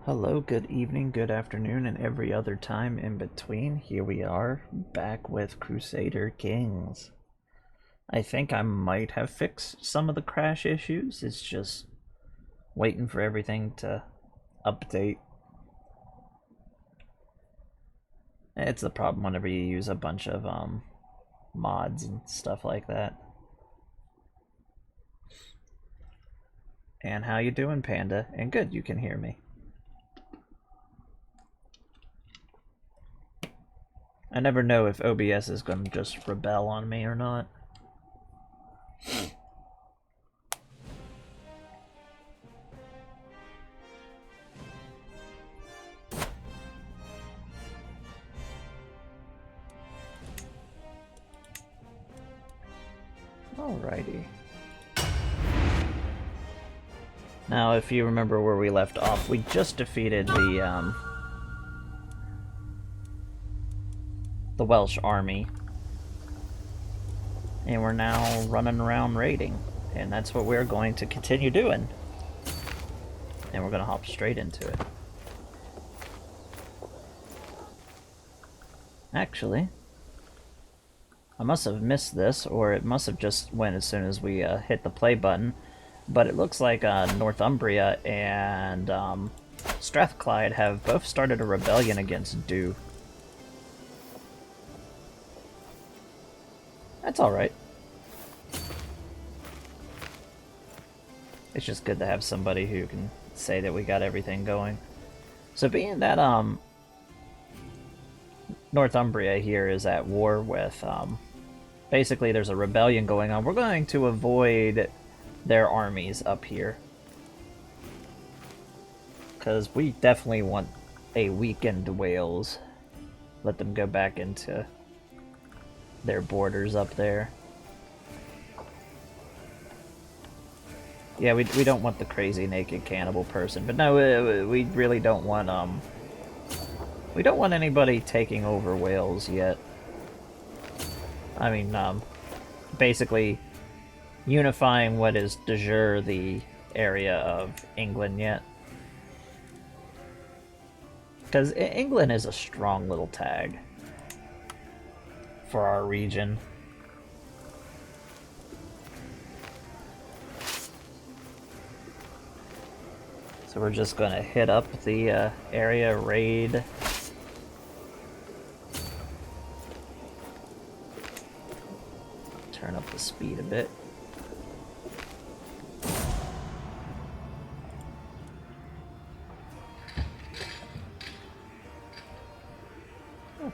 Hello, good evening, good afternoon, and every other time in between. Here we are, back with Crusader Kings. I think I might have fixed some of the crash issues. It's just waiting for everything to update. It's the problem whenever you use a bunch of mods and stuff like that. And how you doing, Panda? And good, you can hear me. I never know if OBS is going to just rebel on me or not. Alrighty. Now, if you remember where we left off, we just defeated the Welsh army. And we're now running around raiding. And that's what we're going to continue doing. And we're going to hop straight into it. Actually, I must have missed this, or it must have just went as soon as we hit the play button. But it looks like Northumbria and Strathclyde have both started a rebellion against Dew. That's alright. It's just good to have somebody who can say that we got everything going. So being that Northumbria here is at war with, basically there's a rebellion going on, we're going to avoid their armies up here. Because we definitely want a weakened Wales. Let them go back into their borders up there. Yeah, we don't want the crazy naked cannibal person, but no, we really don't want we don't want anybody taking over Wales yet. I mean, basically unifying what is de jure the area of England yet. Because England is a strong little tag for our region. So we're just going to hit up the area, raid. Turn up the speed a bit.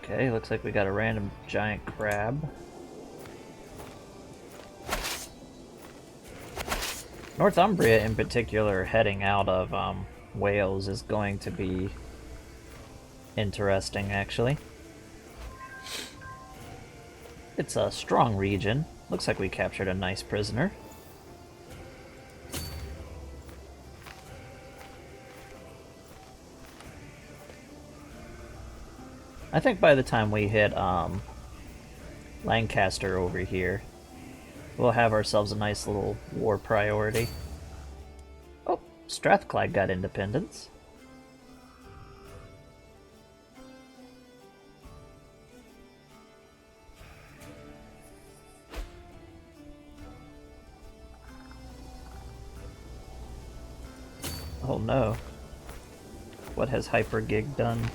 Okay, looks like we got a random giant crab. Northumbria in particular heading out of Wales is going to be interesting, actually. It's a strong region. Looks like we captured a nice prisoner. I think by the time we hit Lancaster over here, we'll have ourselves a nice little war priority. Oh, Strathclyde got independence. Oh no. What has Hypergig done?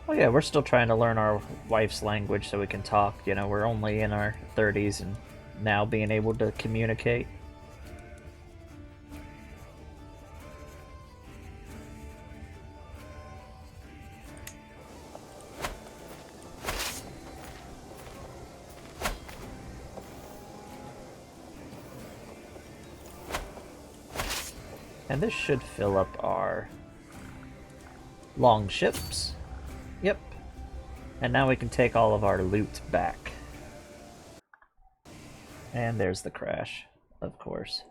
Oh yeah, we're still trying to learn our wife's language so we can talk. You know, we're only in our 30s and now being able to communicate. And this should fill up our long ships. Yep. And now we can take all of our loot back. And there's the crash, of course.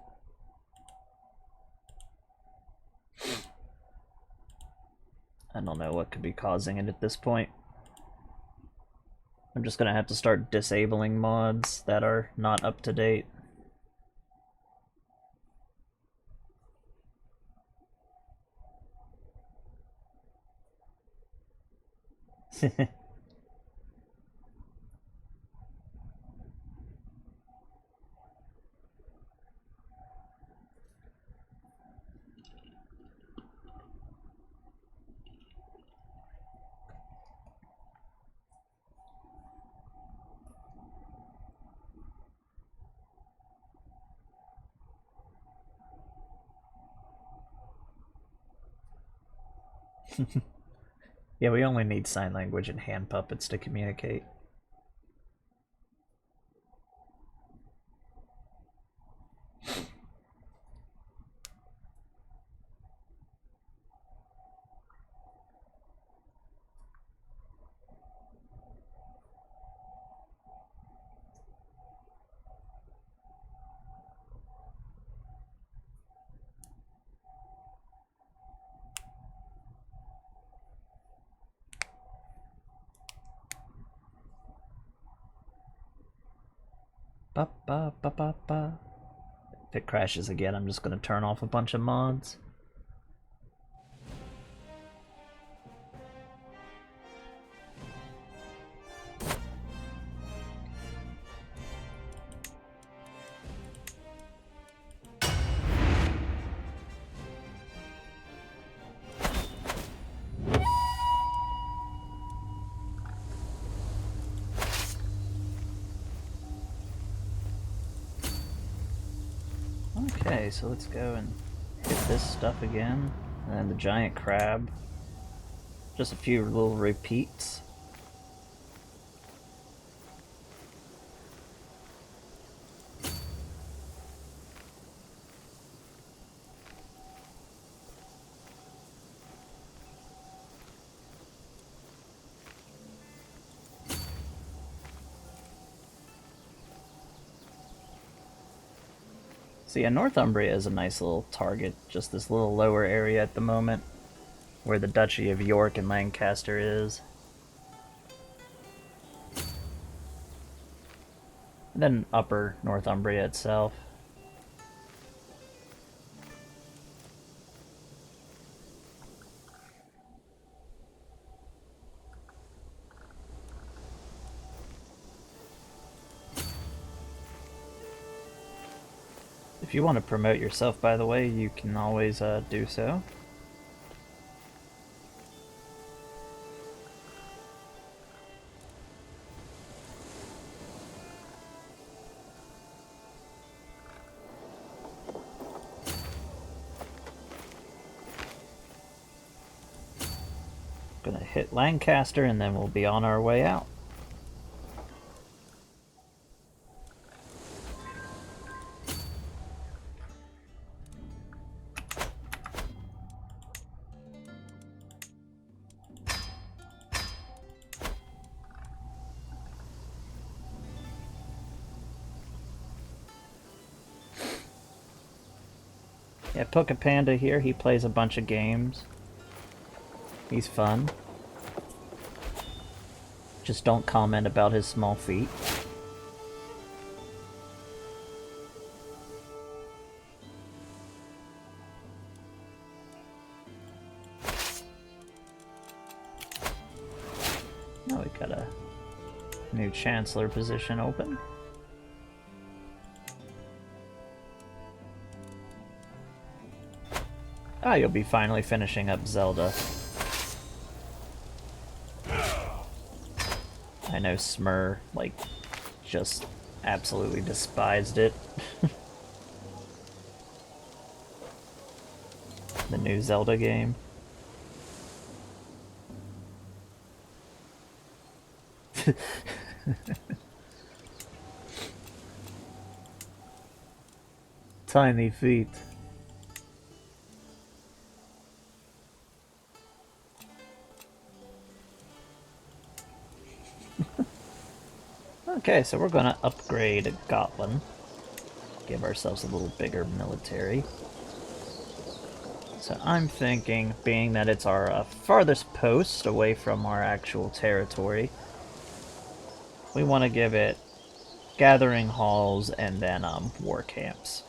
I don't know what could be causing it at this point. I'm just gonna have to start disabling mods that are not up to date. Yeah, we only need sign language and hand puppets to communicate. Ba ba ba ba ba. If it crashes again, I'm just gonna turn off a bunch of mods. Okay, so let's go and hit this stuff again. And then the giant crab. Just a few little repeats. So yeah, Northumbria is a nice little target, just this little lower area at the moment, where the Duchy of York and Lancaster is. And then upper Northumbria itself. If you want to promote yourself, by the way, you can always do so. Gonna hit Lancaster and then we'll be on our way out. Yeah, Poke Panda here, he plays a bunch of games. He's fun. Just don't comment about his small feet. Now we got a new Chancellor position open. Ah, you'll be finally finishing up Zelda. I know Smur, like, just absolutely despised it. The new Zelda game. Tiny feet. Okay, so we're gonna upgrade Gotland. Give ourselves a little bigger military. So I'm thinking, being that it's our farthest post away from our actual territory, we want to give it gathering halls and then war camps.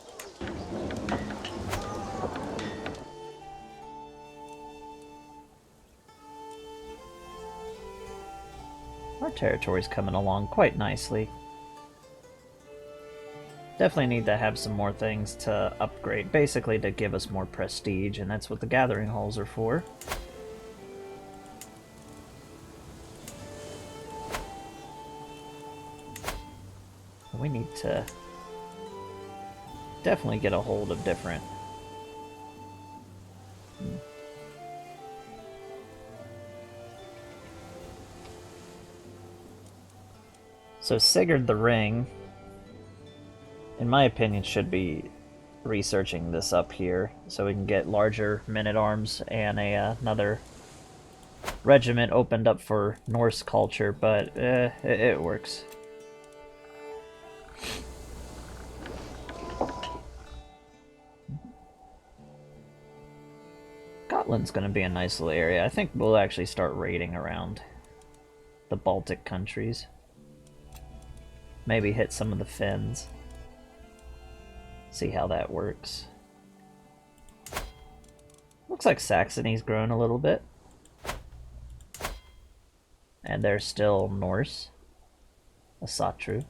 Our territory's coming along quite nicely. Definitely need to have some more things to upgrade, basically to give us more prestige, and that's what the gathering halls are for. We need to definitely get a hold of different... So Sigurd the Ring, in my opinion, should be researching this up here so we can get larger men-at-arms and another regiment opened up for Norse culture, but it works. Gotland's going to be a nice little area. I think we'll actually start raiding around the Baltic countries. Maybe hit some of the Finns. See how that works. Looks like Saxony's grown a little bit. And they're still Norse. A Satru.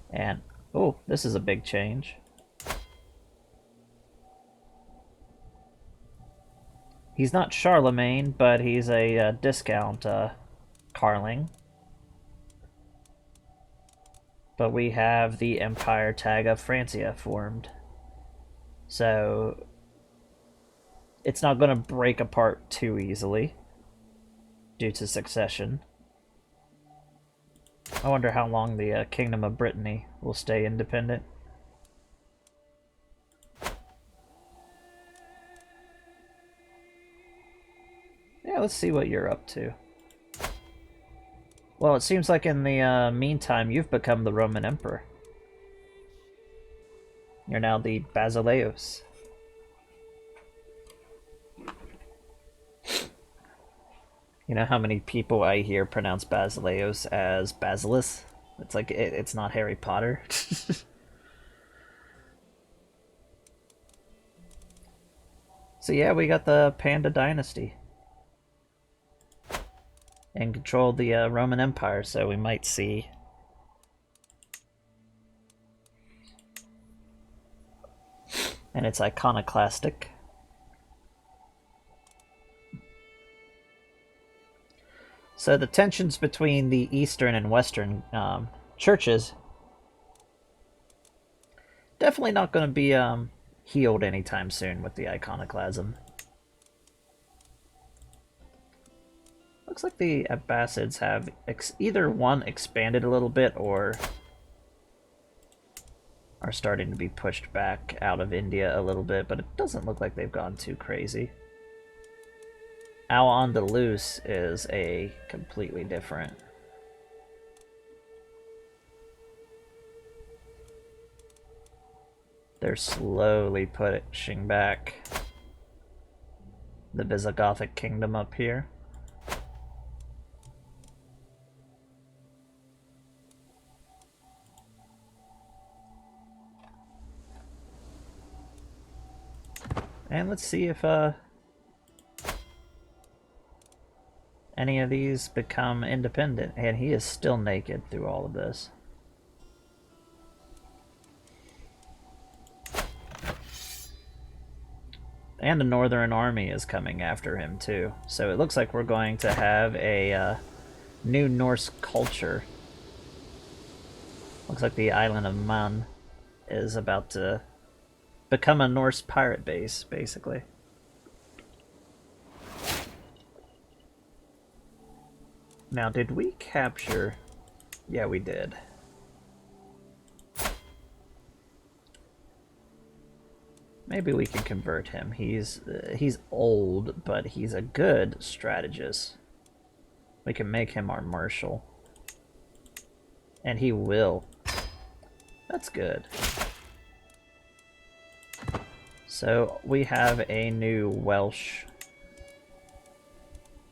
And, oh, this is a big change. He's not Charlemagne, but he's a discount Carling. But we have the Empire tag of Francia formed. So it's not going to break apart too easily due to succession. I wonder how long the Kingdom of Brittany will stay independent. Yeah, let's see what you're up to. Well, it seems like in the meantime, you've become the Roman Emperor. You're now the Basileus. You know how many people I hear pronounce Basileus as Basilis? It's like, it's not Harry Potter. So yeah, we got the Panda Dynasty. And controlled the Roman Empire, so we might see and it's iconoclastic. So the tensions between the Eastern and Western churches definitely not going to be healed anytime soon with the iconoclasm. Looks like the Abbasids have either one expanded a little bit or are starting to be pushed back out of India a little bit, but it doesn't look like they've gone too crazy. Al-Andalus is a completely different. They're slowly pushing back the Visigothic kingdom up here. And let's see if any of these become independent. And he is still naked through all of this. And the Northern Army is coming after him too. So it looks like we're going to have a new Norse culture. Looks like the island of Man is about to become a Norse pirate base, basically. Now, did we capture... Yeah, we did. Maybe we can convert him. He's old, but he's a good strategist. We can make him our marshal. And he will. That's good. So we have a new Welsh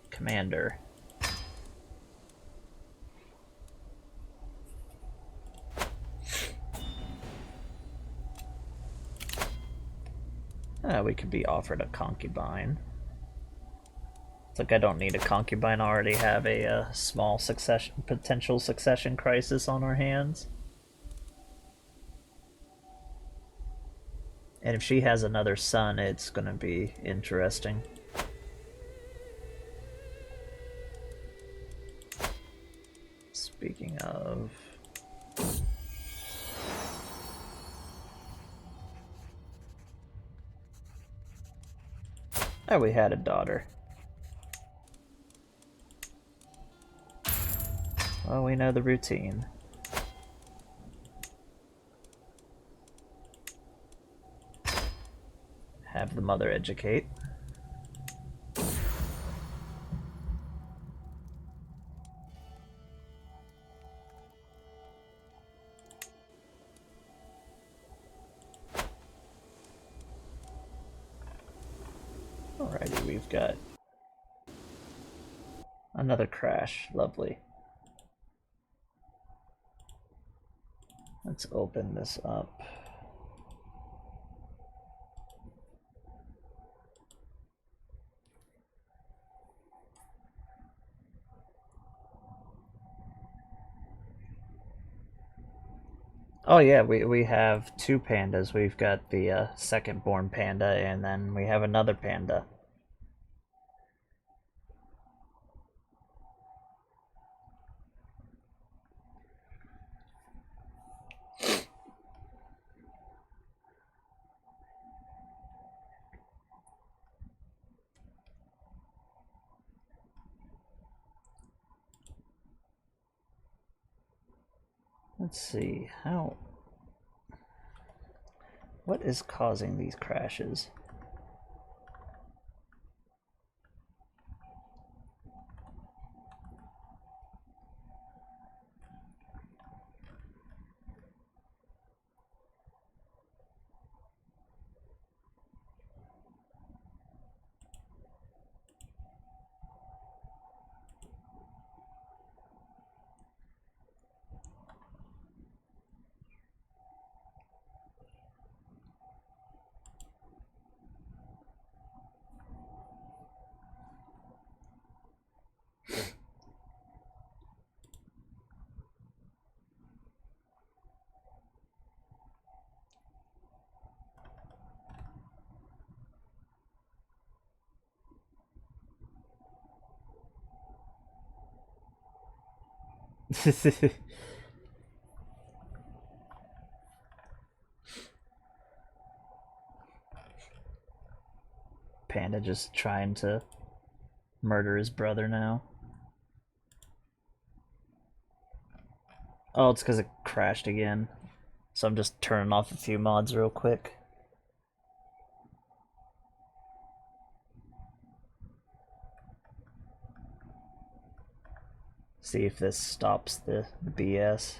commander. We could be offered a concubine. It's like I don't need a concubine. I already have a small potential succession crisis on our hands. And if she has another son, it's gonna be interesting. Speaking of... Oh, we had a daughter. Well, we know the routine. Have the mother educate. Alrighty, we've got another crash. Lovely. Let's open this up. Oh yeah, we have two pandas. We've got the second born panda, and then we have another panda. Let's see, what is causing these crashes? Panda just trying to murder his brother now. Oh, it's because it crashed again. So I'm just turning off a few mods real quick. See if this stops the BS.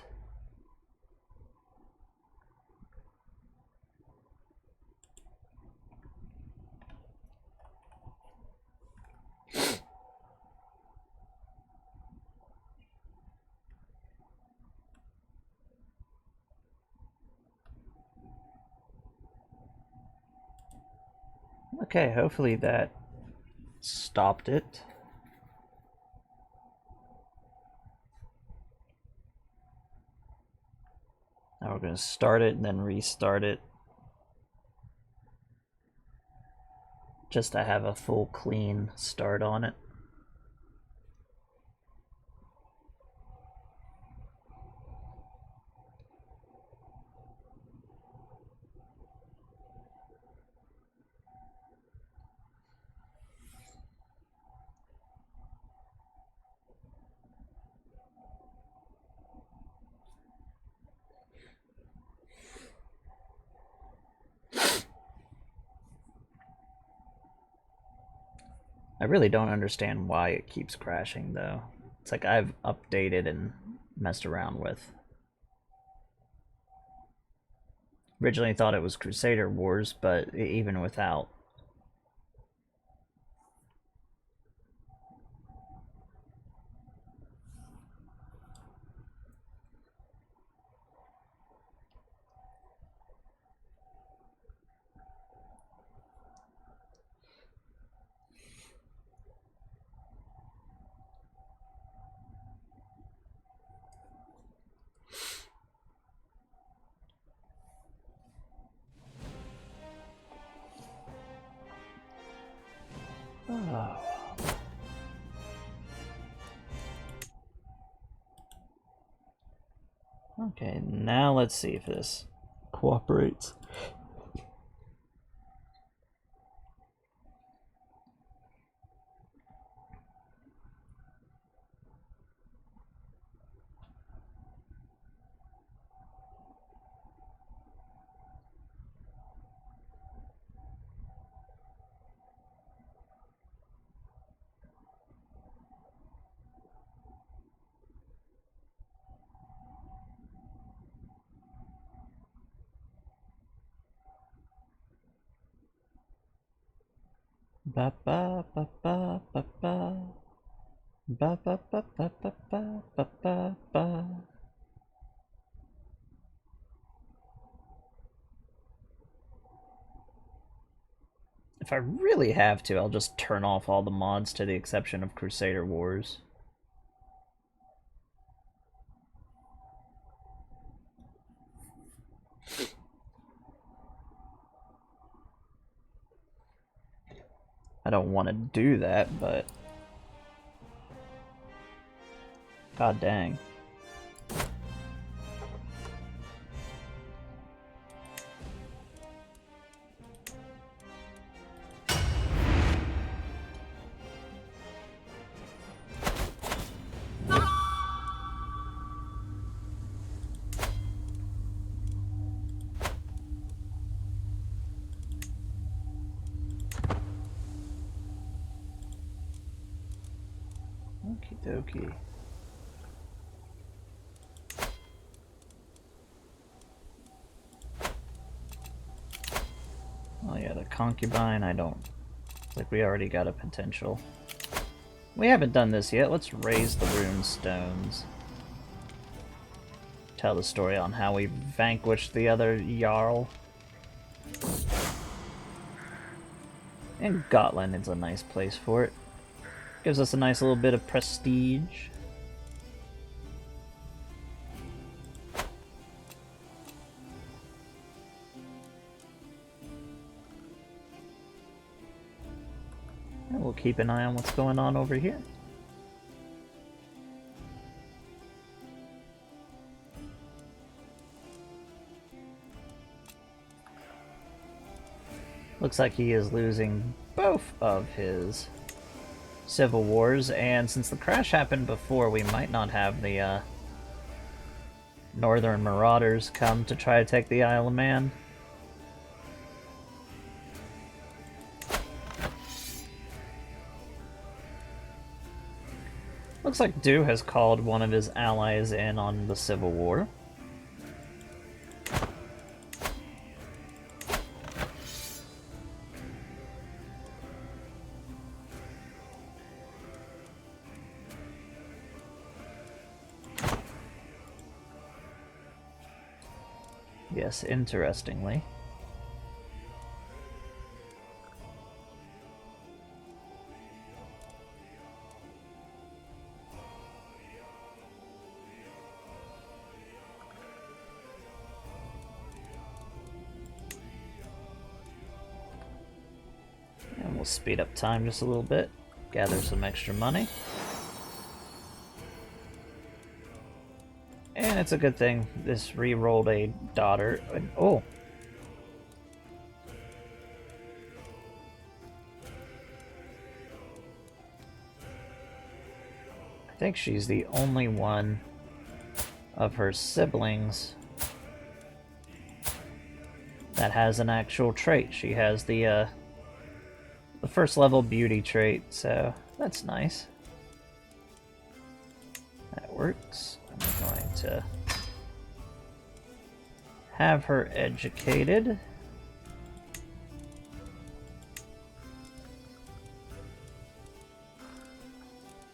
Okay, hopefully that stopped it. Now we're going to start it and then restart it. Just to have a full clean start on it. I really don't understand why it keeps crashing though. It's like I've updated and messed around with Originally thought it was Crusader Wars, but even without. Oh. Okay, now let's see if this cooperates. Ba ba ba ba ba ba ba ba ba ba ba ba ba ba. If I really have to, I'll just turn off all the mods to the exception of Crusader Wars. I don't want to do that, but... God dang. Okie dokie. Oh yeah, the concubine, I don't... Like, we already got a potential. We haven't done this yet. Let's raise the rune stones. Tell the story on how we vanquished the other Jarl. And Gotland is a nice place for it. Gives us a nice little bit of prestige. And we'll keep an eye on what's going on over here. Looks like he is losing both of his civil wars, and since the crash happened before, we might not have the northern marauders come to try to take the Isle of Man. Looks like Du has called one of his allies in on the civil war. Yes, interestingly. And we'll speed up time just a little bit, gather some extra money. And it's a good thing this re-rolled a daughter. Oh! I think she's the only one of her siblings that has an actual trait. She has the first level beauty trait, so that's nice. That works. I'm going to have her educated.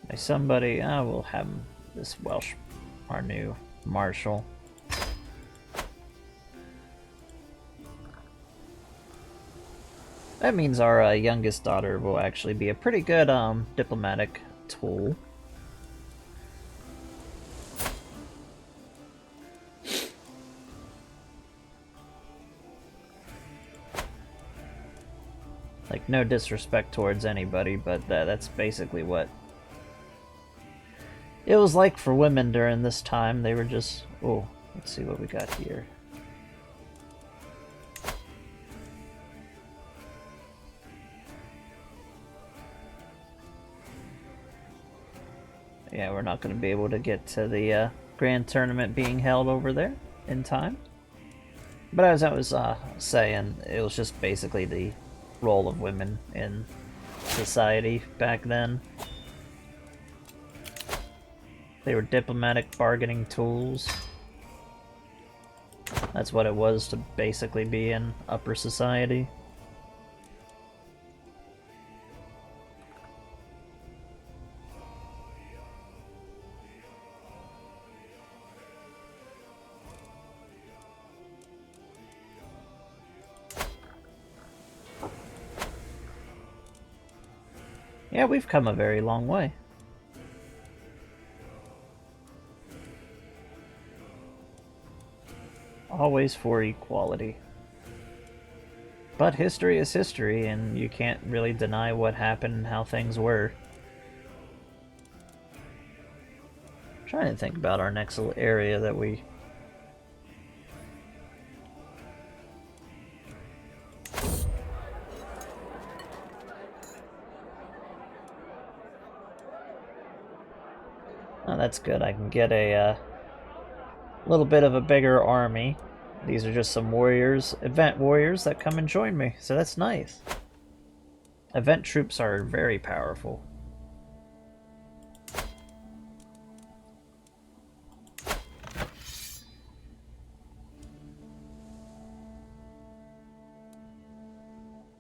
By somebody, we'll have this Welsh, our new marshal. That means our youngest daughter will actually be a pretty good diplomatic tool. Like, no disrespect towards anybody, but that's basically what it was like for women during this time. They were just... Oh, let's see what we got here. Yeah, we're not going to be able to get to the grand tournament being held over there in time. But as I was saying, it was just basically the role of women in society back then. They were diplomatic bargaining tools. That's what it was to basically be in upper society. Yeah, we've come a very long way. Always for equality. But history is history, and you can't really deny what happened and how things were. I'm trying to think about our next little area that we... Oh, that's good. I can get a little bit of a bigger army. These are just some warriors, event warriors that come and join me, so that's nice. Event troops are very powerful.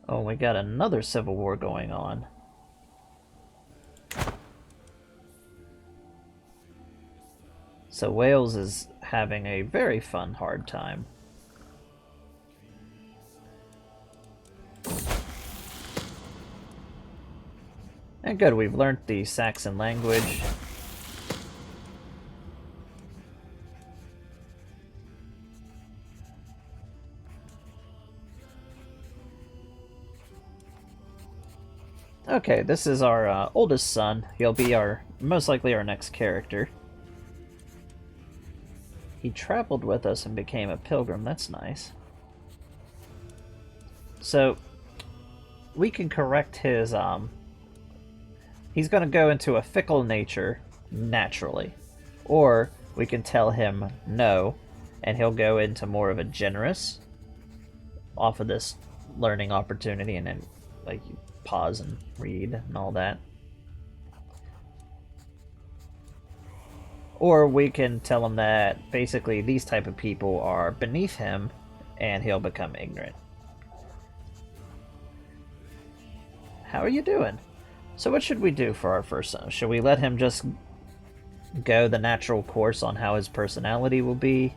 Oh, we got another civil war going on. So Wales is having a very fun, hard time. And good, we've learned the Saxon language. Okay, this is our oldest son. He'll be most likely our next character. He traveled with us and became a pilgrim. That's nice. So, we can correct his, he's going to go into a fickle nature naturally. Or we can tell him no, and he'll go into more of a generous off of this learning opportunity, and then, like, you pause and read and all that. Or we can tell him that basically these type of people are beneath him and he'll become ignorant. How are you doing? So what should we do for our first son? Should we let him just go the natural course on how his personality will be?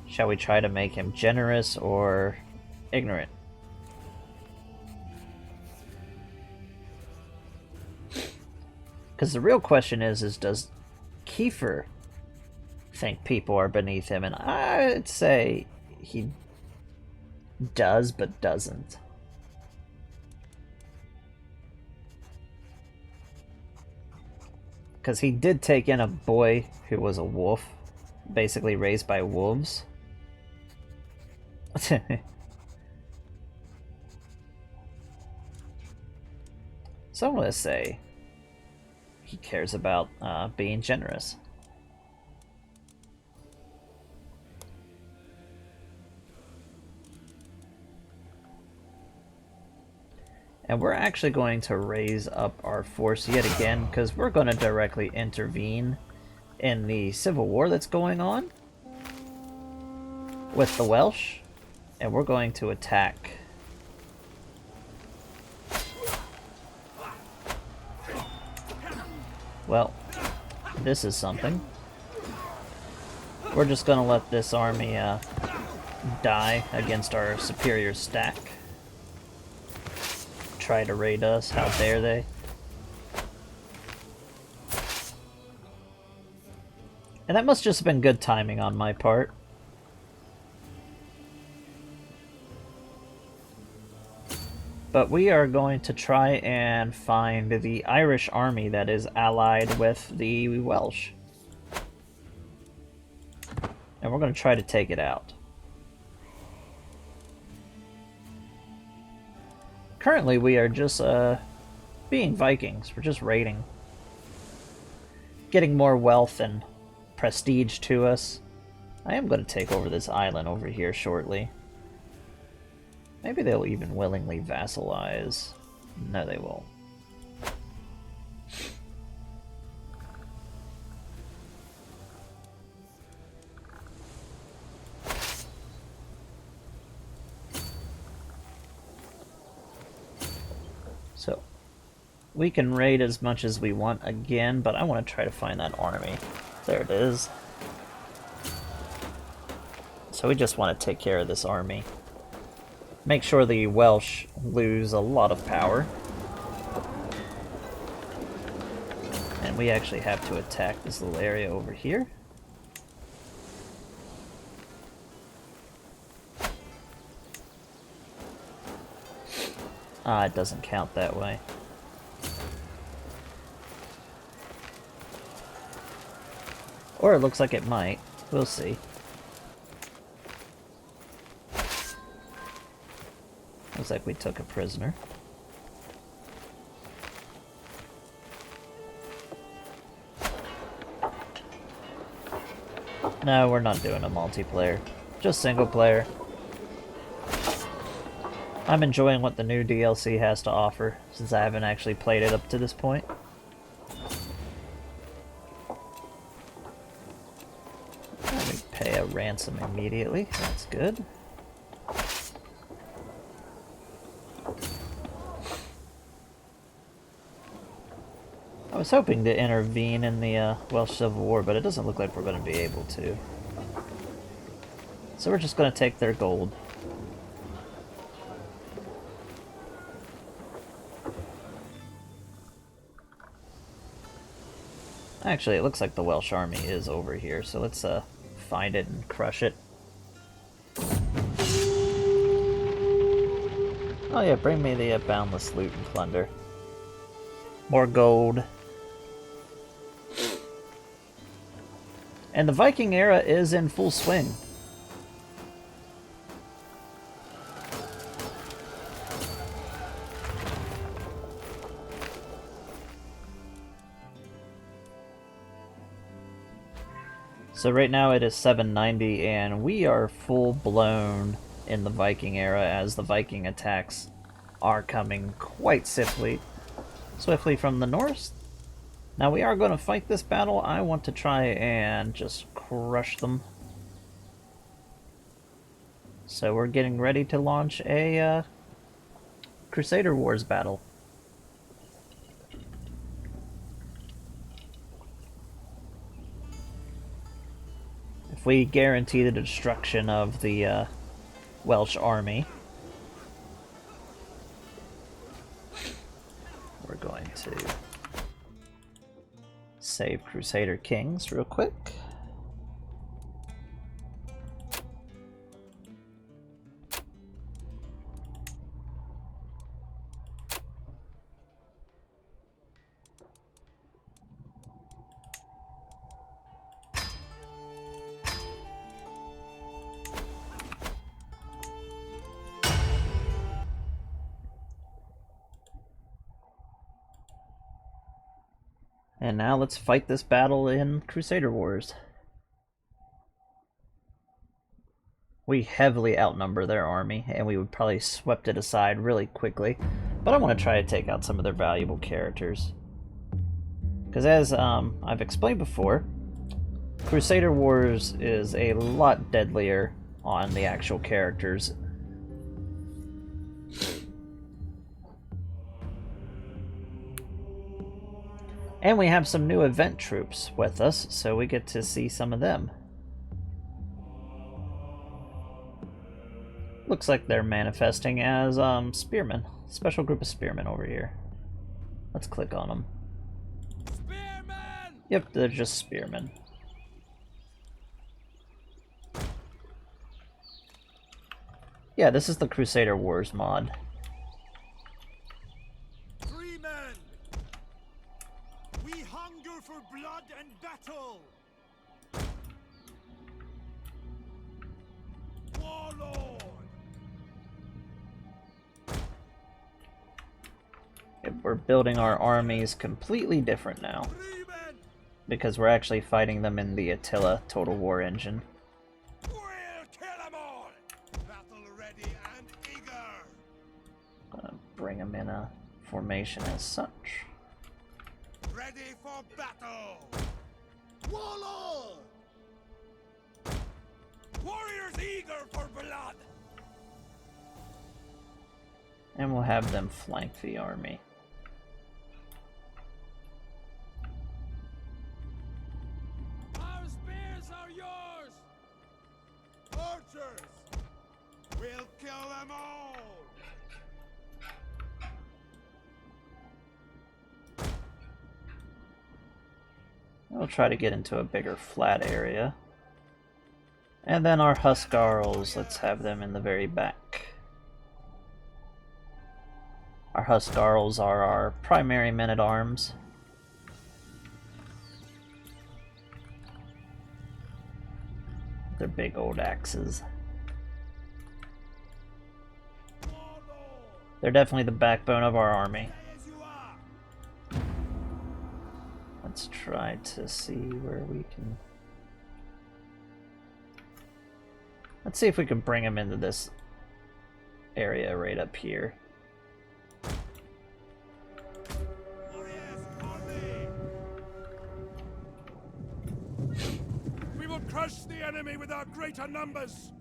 Shall we try to make him generous or ignorant? Because the real question is does Kiefer think people are beneath him? And I'd say he does, but doesn't. Because he did take in a boy who was a wolf, basically raised by wolves. So I'm going to say he cares about being generous. And we're actually going to raise up our force yet again, because we're going to directly intervene in the civil war that's going on. with the Welsh, and we're going to attack. Well, this is something. We're just gonna let this army die against our superior stack. Try to raid us, how dare they? And that must just have been good timing on my part. But we are going to try and find the Irish army that is allied with the Welsh. And we're going to try to take it out. Currently we are just being Vikings. We're just raiding. Getting more wealth and prestige to us. I am going to take over this island over here shortly. Maybe they'll even willingly vassalize. No, they won't. So, we can raid as much as we want again, but I want to try to find that army. There it is. So we just want to take care of this army. Make sure the Welsh lose a lot of power. And we actually have to attack this little area over here. Ah, it doesn't count that way. Or it looks like it might. We'll see. Looks like we took a prisoner. No, we're not doing a multiplayer. Just single player. I'm enjoying what the new DLC has to offer, since I haven't actually played it up to this point. Let me pay a ransom immediately. That's good. I was hoping to intervene in the Welsh Civil War, but it doesn't look like we're going to be able to. So we're just going to take their gold. Actually, it looks like the Welsh army is over here, so let's find it and crush it. Oh yeah, bring me the boundless loot and plunder. More gold. And the Viking era is in full swing. So right now it is 790 and we are full blown in the Viking era as the Viking attacks are coming quite swiftly from the north. Now we are going to fight this battle. I want to try and just crush them. So we're getting ready to launch a Crusader Wars battle. If we guarantee the destruction of the Welsh army, we're going to save Crusader Kings real quick. And now let's fight this battle in Crusader Wars. We heavily outnumber their army, and we would probably swept it aside really quickly. But I want to try to take out some of their valuable characters. Because as I've explained before, Crusader Wars is a lot deadlier on the actual characters. And we have some new event troops with us, so we get to see some of them. Looks like they're manifesting as spearmen. Special group of spearmen over here. Let's click on them. Spearmen! Yep, they're just spearmen. Yeah, this is the Crusader Wars mod. Free men! We hunger for blood and battle! Warlord! We're building our armies completely different now. Because we're actually fighting them in the Attila Total War engine. We'll kill them all! Battle ready and eager! Gonna bring them in a formation as such. Ready for battle! Warlord! Warriors eager for blood! And we'll have them flank the army. Our spears are yours! Archers! We'll kill them all! We'll try to get into a bigger flat area. And then our Huskarls, let's have them in the very back. Our Huskarls are our primary men-at-arms. They're big old axes. They're definitely the backbone of our army. Let's try to see where we can... Let's see if we can bring them into this area right up here. We will crush the enemy with our greater numbers.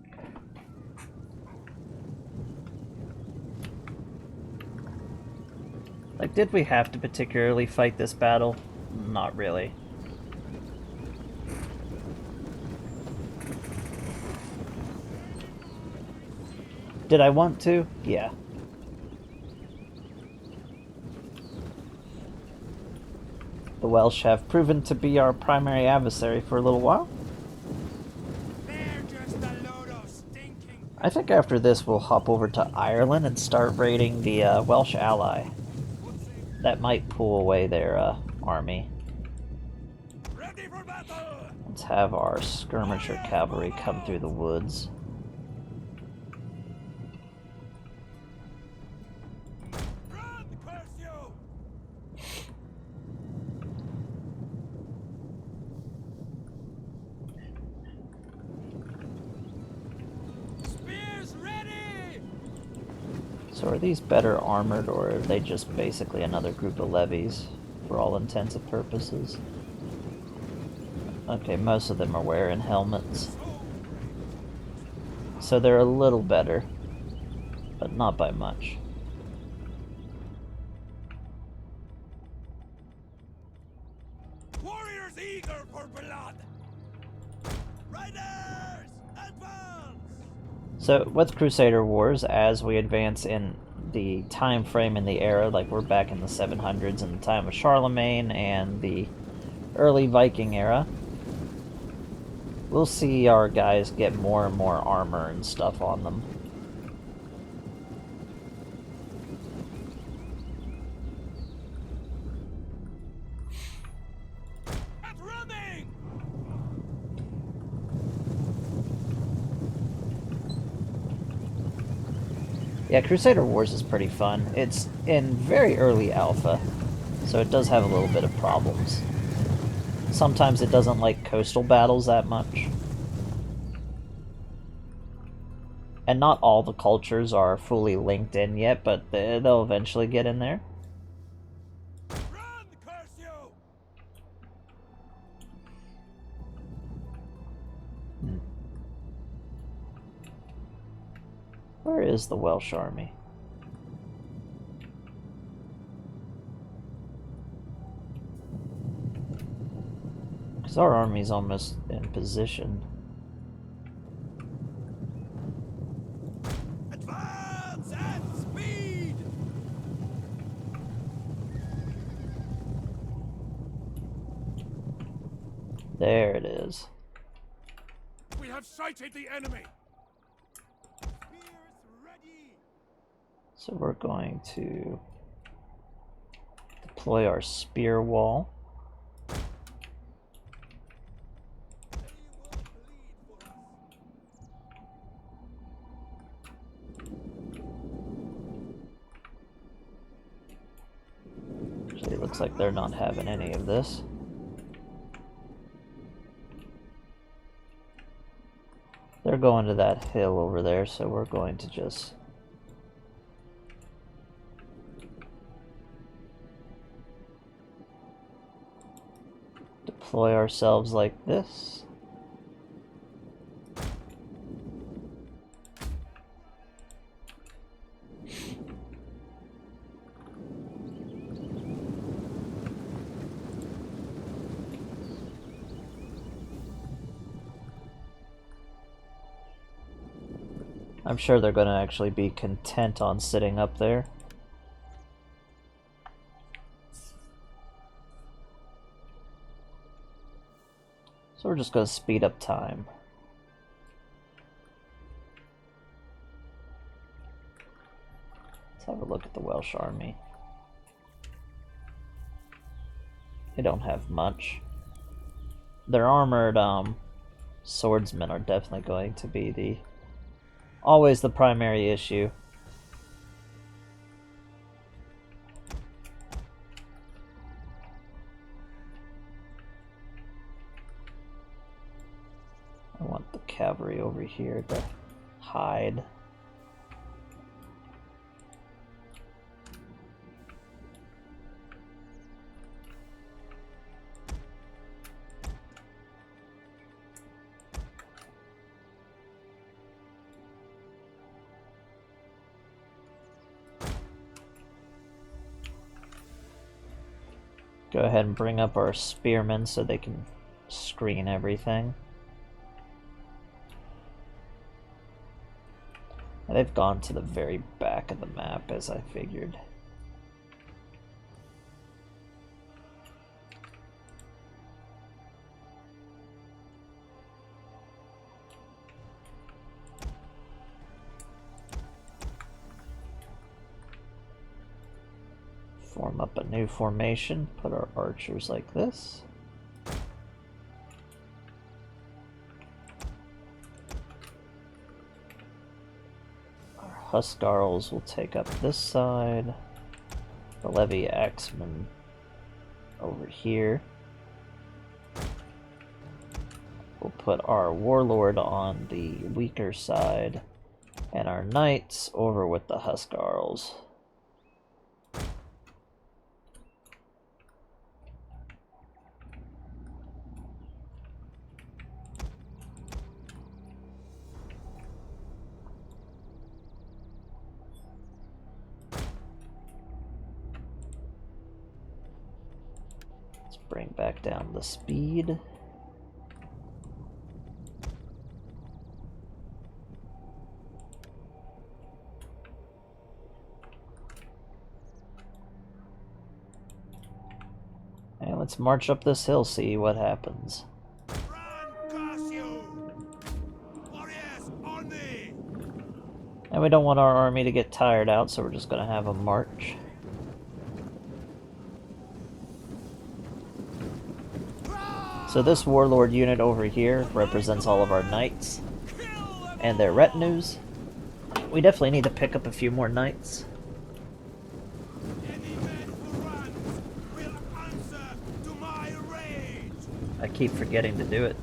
Like, did we have to particularly fight this battle? Not really. Did I want to? Yeah. The Welsh have proven to be our primary adversary for a little while. They're just a load of stinking... I think after this we'll hop over to Ireland and start raiding the Welsh ally. That might pull away their army. Ready for battle! Let's have our skirmisher cavalry come through the woods. Run, curse you! Spears ready! So are these better armored, or are they just basically another group of levies for all intents and purposes? Okay, most of them are wearing helmets. So they're a little better, but not by much. Warriors eager for blood! Riders, advance! So with Crusader Wars, as we advance in the time frame in the era, like we're back in the 700s in the time of Charlemagne and the early Viking era, we'll see our guys get more and more armor and stuff on them. At running! Yeah, Crusader Wars is pretty fun. It's in very early alpha, so it does have a little bit of problems. Sometimes it doesn't like coastal battles that much. And not all the cultures are fully linked in yet, but they'll eventually get in there. Run, curse you! Where is the Welsh army? Because our army's almost in position. Advance at speed! There it is. We have sighted the enemy. Spears ready. So we're going to deploy our spear wall. They will bleed for us. Actually, it looks like they're not having any of this. They're going to that hill over there, so we're going to just deploy ourselves like this. I'm sure they're going to actually be content on sitting up there. So we're just going to speed up time. Let's have a look at the Welsh army. They don't have much. Their armored swordsmen are definitely going to be always the primary issue. I want the cavalry over here to hide. Go ahead and bring up our spearmen so they can screen everything. They've gone to the very back of the map, as I figured. Form up a new formation, put our archers like this. Our Huskarls will take up this side. The Levy Axemen over here. We'll put our Warlord on the weaker side, and our Knights over with the Huskarls. Bring back down the speed. And let's march up this hill, see what happens. Warriors on me. And we don't want our army to get tired out, so we're just going to have a march. So this warlord unit over here represents all of our knights and their retinues. We definitely need to pick up a few more knights. Any man who runs will answer to my rage. I keep forgetting to do it.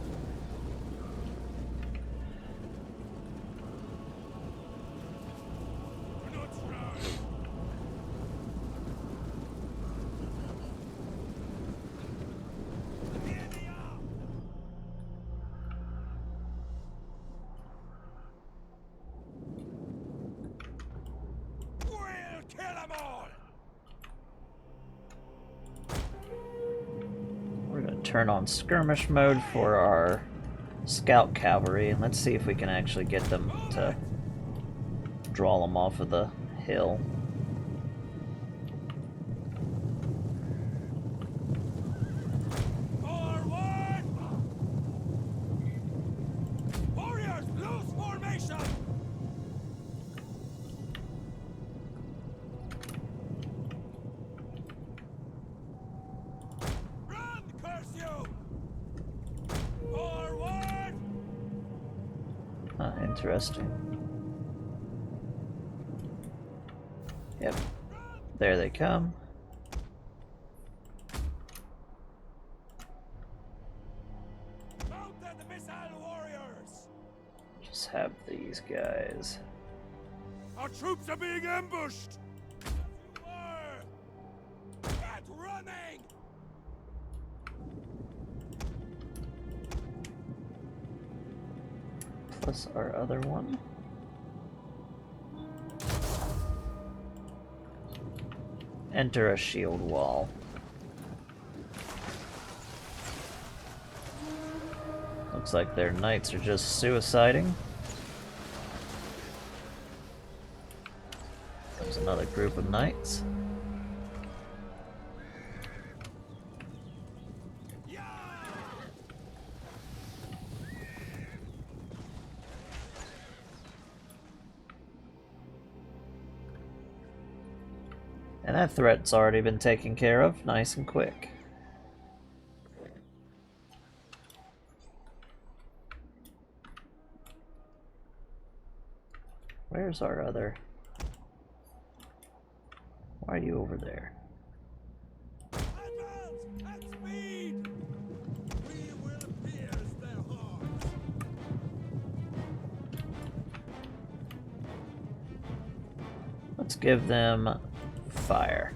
turn on skirmish mode for our scout cavalry, and let's see if we can actually get them to draw them off of the hill. Forward! Warriors, loose formation! Run, curse you! Forward! Interesting. Yep. There they come. Mounted missile warriors! Just have these guys. Our troops are being ambushed! You were! Get running! Plus our other one. Enter a shield wall. Looks like their knights are just suiciding. There's another group of knights. And that threat's already been taken care of, nice and quick. Where's our other? Why are you over there? Advance at speed! We will pierce their hearts! Let's give them fire.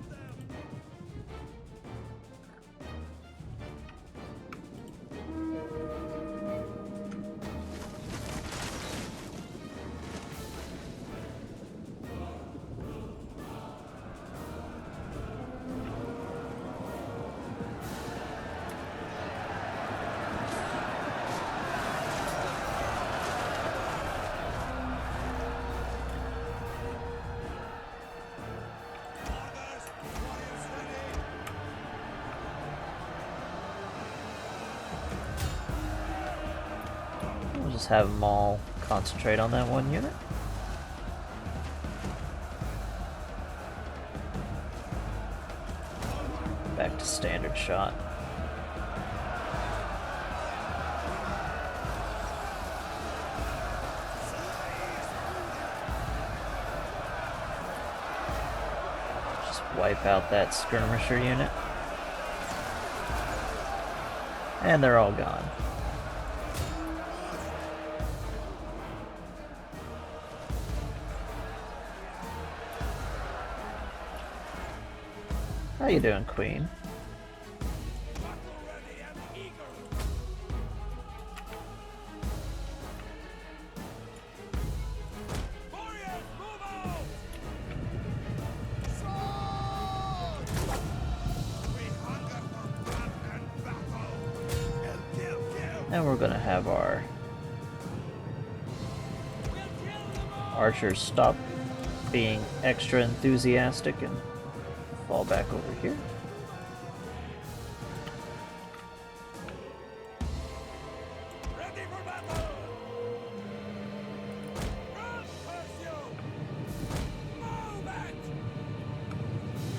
We'll just have them all concentrate on that one unit. Back to standard shot. Just wipe out that skirmisher unit. And they're all gone. How you doing, Queen? And we're gonna have our archers stop being extra enthusiastic and fall back over here. Ready for battle! Run, Perseus! Move it!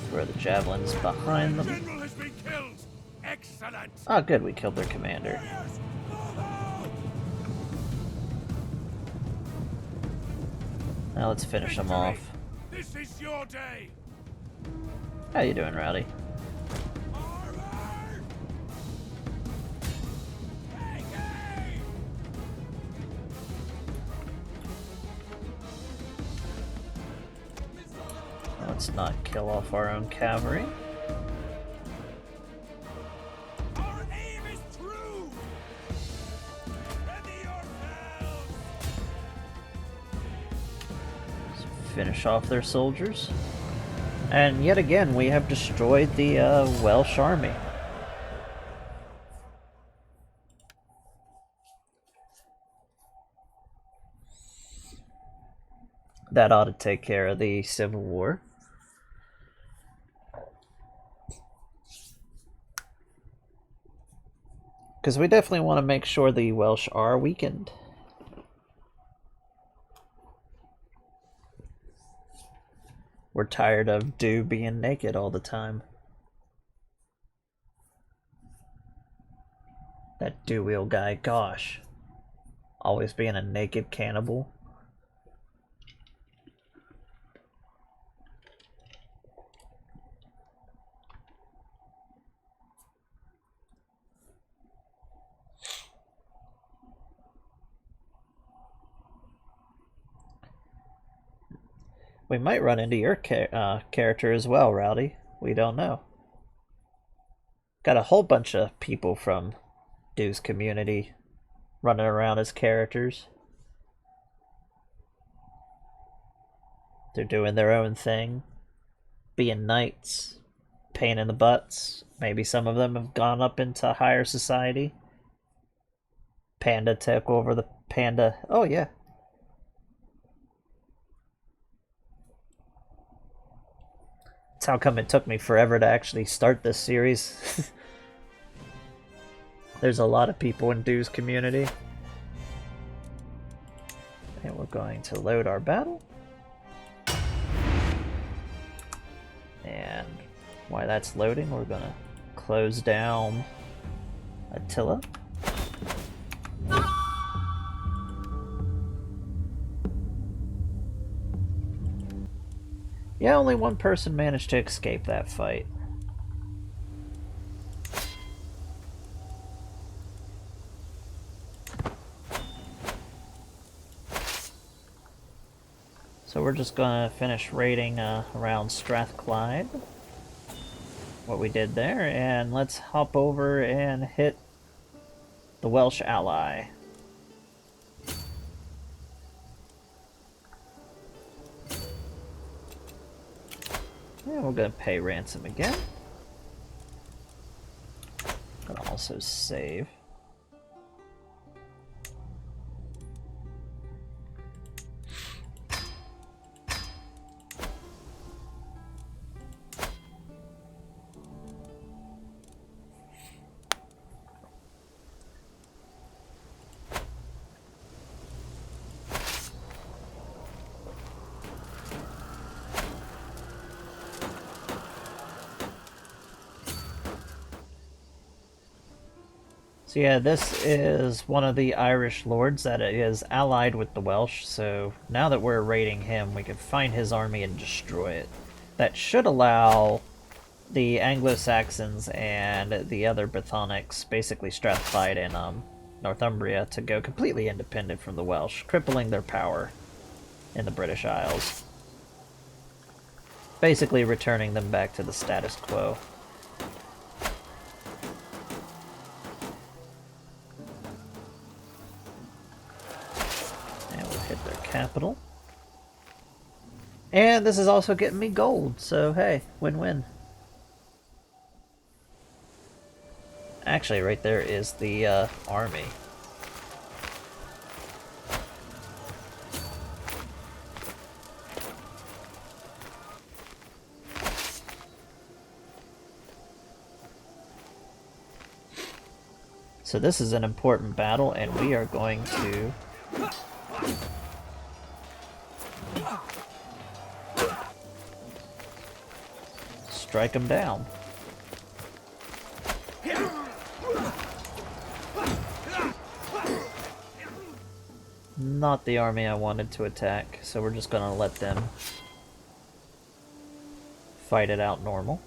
Throw the javelins behind them. General has been killed! Excellent! Oh, good, we killed their commander. Warriors, move out! Now let's finish them off. This is your day! How you doing, Rowdy? Armor! Take aim! Let's not kill off our own cavalry. Our aim is true! Ready yourselves! Let's finish off their soldiers. And yet again, we have destroyed the Welsh army. That ought to take care of the Civil War. Because we definitely want to make sure the Welsh are weakened. We're tired of Do being naked all the time. That Do Wheel guy, gosh. Always being a naked cannibal. We might run into your character as well, Rowdy. We don't know. Got a whole bunch of people from Do's community running around as characters. They're doing their own thing. Being knights. Pain in the butts. Maybe some of them have gone up into higher society. Panda took over the Panda. Oh, yeah. That's how come it took me forever to actually start this series. There's a lot of people in Do's community. And we're going to load our battle. And while that's loading, we're going to close down Attila. Yeah, only one person managed to escape that fight. So we're just gonna finish raiding around Strathclyde, what we did there, and let's hop over and hit the Welsh ally. And we're gonna pay ransom again. Gonna also save. So yeah, this is one of the Irish lords that is allied with the Welsh, so now that we're raiding him, we can find his army and destroy it. That should allow the Anglo-Saxons and the other Brythonics, basically Strathclyde and Northumbria, to go completely independent from the Welsh, crippling their power in the British Isles. Basically returning them back to the status quo. Capital. And this is also getting me gold, so hey, win-win. Actually, right there is the army. So this is an important battle, and we are going to strike them down. Not the army I wanted to attack, so we're just gonna let them fight it out normal.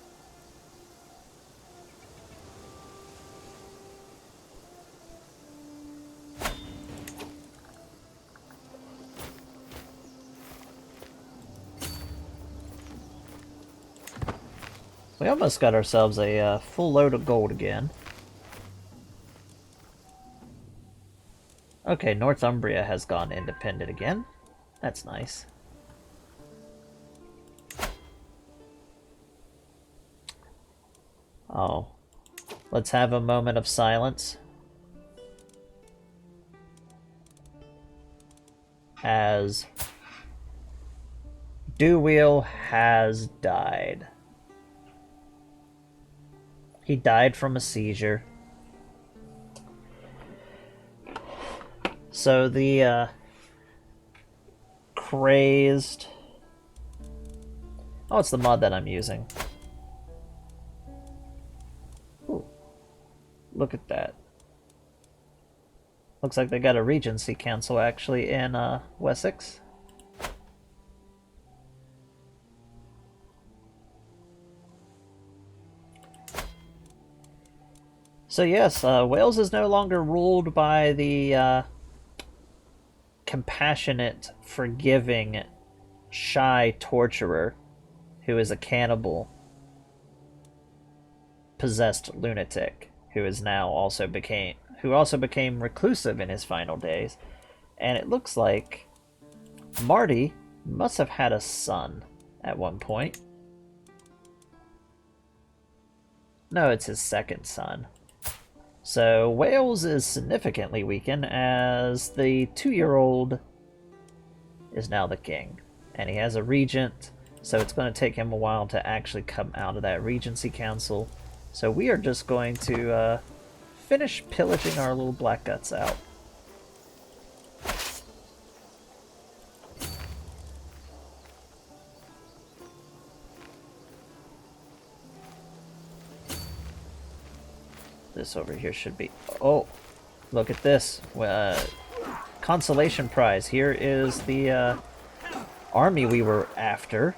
We almost got ourselves a full load of gold again. Okay, Northumbria has gone independent again. That's nice. Oh. Let's have a moment of silence as Do-Wheel has died. He died from a seizure. So the crazed... Oh, it's the mod that I'm using. Ooh. Look at that. Looks like they got a Regency Council actually in Wessex. So yes, Wales is no longer ruled by the compassionate, forgiving, shy torturer who is a cannibal, possessed lunatic who also became reclusive in his final days. And it looks like Marty must have had a son at one point. No, it's his second son. So Wales is significantly weakened as the 2-year-old is now the king. And he has a regent, so it's going to take him a while to actually come out of that Regency Council. So we are just going to finish pillaging our little black guts out. This over here should be... Oh, look at this. Consolation prize. Here is the army we were after.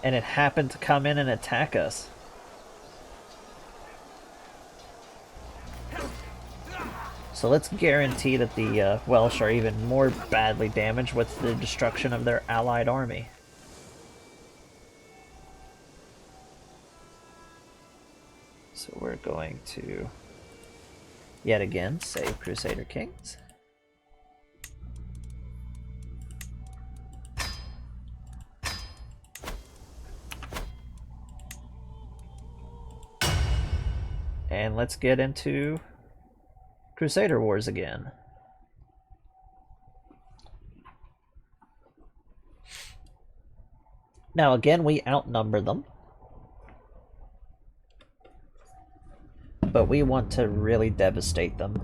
And it happened to come in and attack us. So let's guarantee that the Welsh are even more badly damaged with the destruction of their allied army. So we're going to, yet again, save Crusader Kings. And let's get into Crusader Wars again. Now again, we outnumber them. But we want to really devastate them.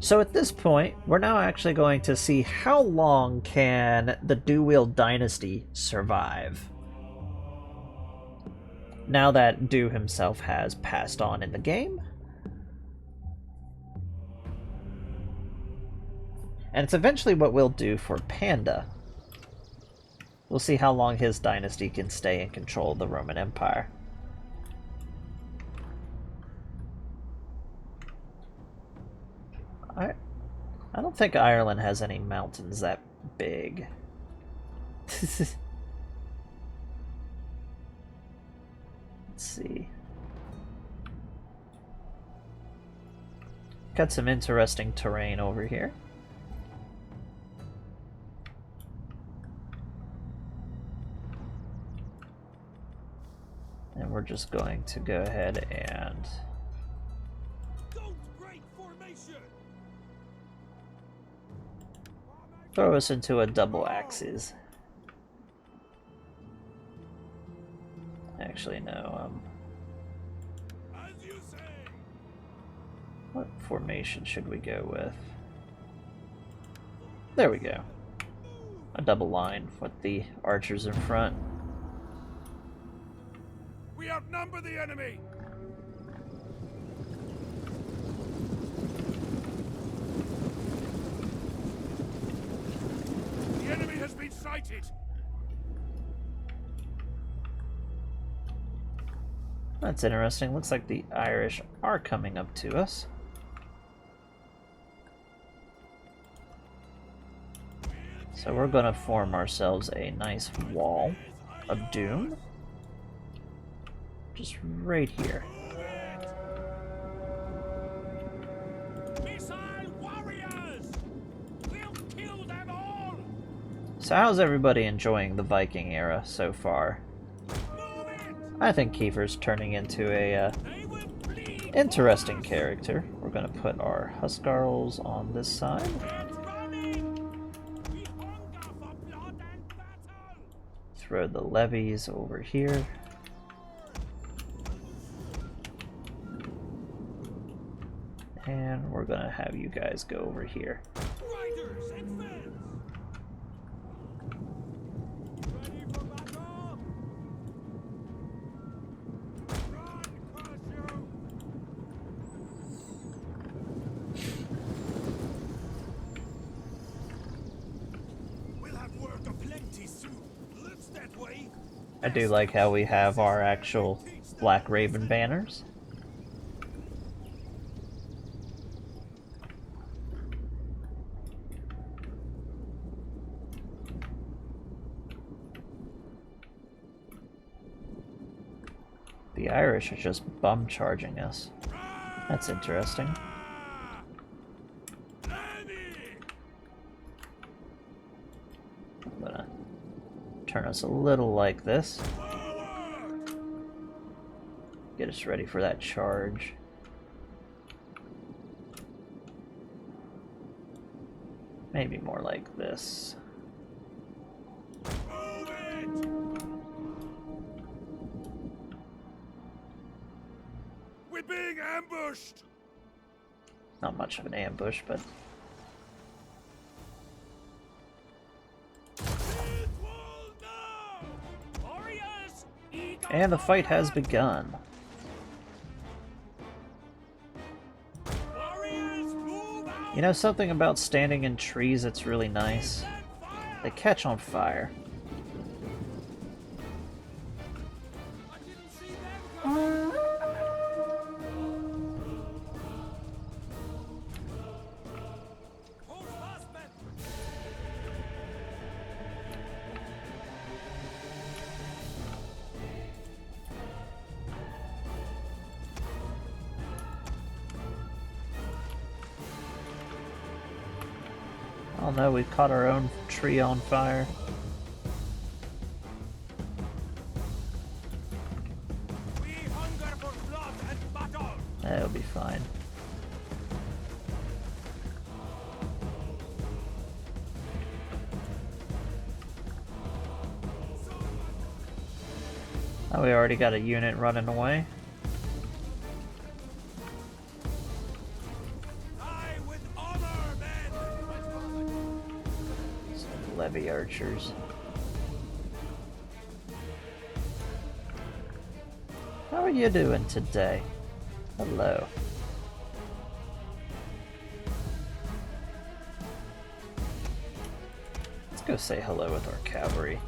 So at this point, we're now actually going to see how long can the Do-Wheel dynasty survive. Now that Do himself has passed on in the game. And it's eventually what we'll do for Panda. We'll see how long his dynasty can stay in control of the Roman Empire. I don't think Ireland has any mountains that big. Let's see. Got some interesting terrain over here. And we're just going to go ahead and throw us into a double axis. Actually, no. What formation should we go with? There we go. A double line with the archers in front. We outnumber the enemy. The enemy has been sighted. That's interesting. Looks like the Irish are coming up to us. So we're going to form ourselves a nice wall of doom. Just right here. So how's everybody enjoying the Viking era so far? I think Kiefer's turning into a interesting character. We're gonna put our Huskarls on this side. Throw the levies over here. And we're gonna have you guys go over here. I do like how we have our actual Black Raven banners. The Irish are just bum charging us. That's interesting. I'm gonna turn us a little like this. Get us ready for that charge. Maybe more like this. We're being ambushed. Not much of an ambush, but and the fight has begun. You know something about standing in trees that's really nice? They catch on fire. Oh no, we've caught our own tree on fire. We hunger for blood and battle. That'll be fine. Oh, we already got a unit running away. Levy archers. How are you doing today? Hello. Let's go say hello with our cavalry.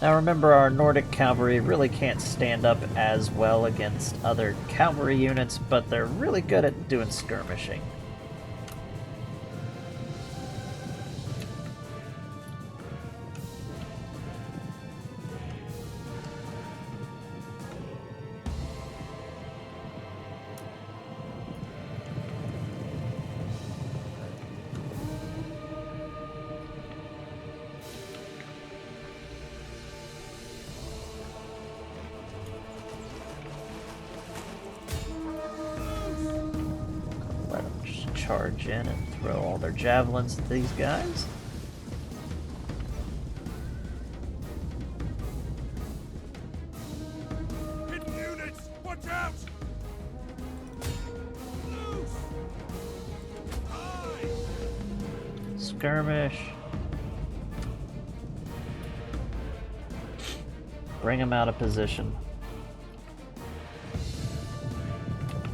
Now remember, our Nordic cavalry really can't stand up as well against other cavalry units, but they're really good at doing skirmishing. Charge in and throw all their javelins at these guys. Hidden units, watch out! Loose! Die! Skirmish. Bring them out of position.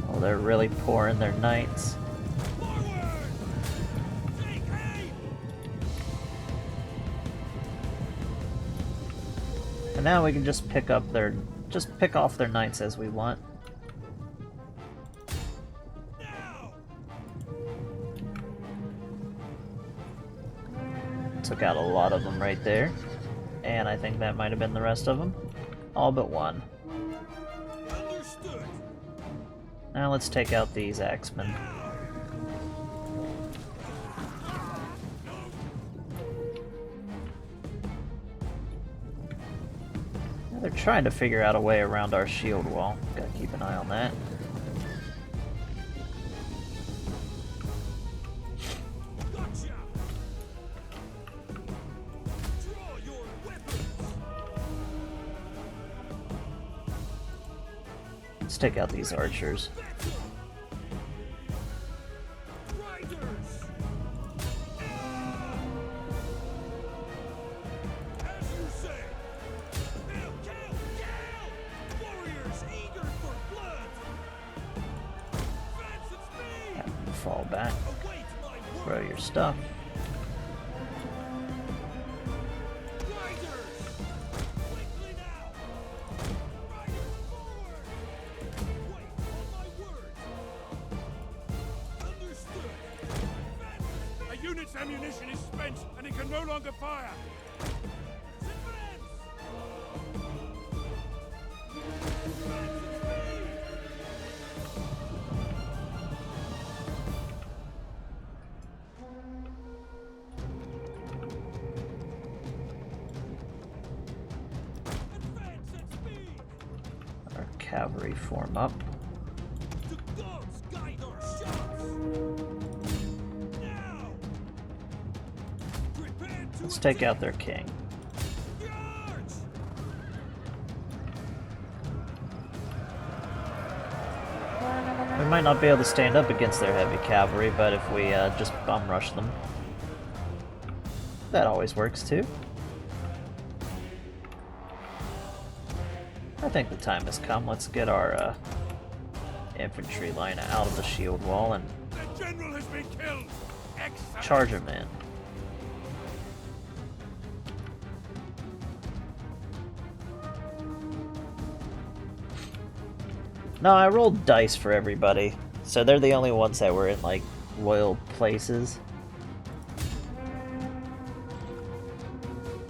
Oh, they're really pouring their knights. And now we can just pick off their knights as we want. Took out a lot of them right there. And I think that might have been the rest of them. All but one. Now let's take out these axemen. Now they're trying to figure out a way around our shield wall. Gotta keep an eye on that. Gotcha! Draw your weapons! Let's take out these archers. Riders! As you say! Kill, kill, kill! Warriors eager for blood! Advance at speed! Fall back. Await my Throw word! your stuff. Riders! Quickly now! Riders forward! Wait on my word! Understood! Advance! A unit's ammunition is spent and it can no longer fire! Advance! Advance at speed! Advance at speed! Our cavalry form up. The gods guide our shots! Now! Prepare to Let's take attack! out their king. Charge! We might not be able to stand up against their heavy cavalry, but if we just bum rush them, that always works too. I think the time has come. Let's get our infantry line out of the shield wall and The general has been killed! Excellent! charge them in. No, I rolled dice for everybody, so they're the only ones that were in, like, loyal places.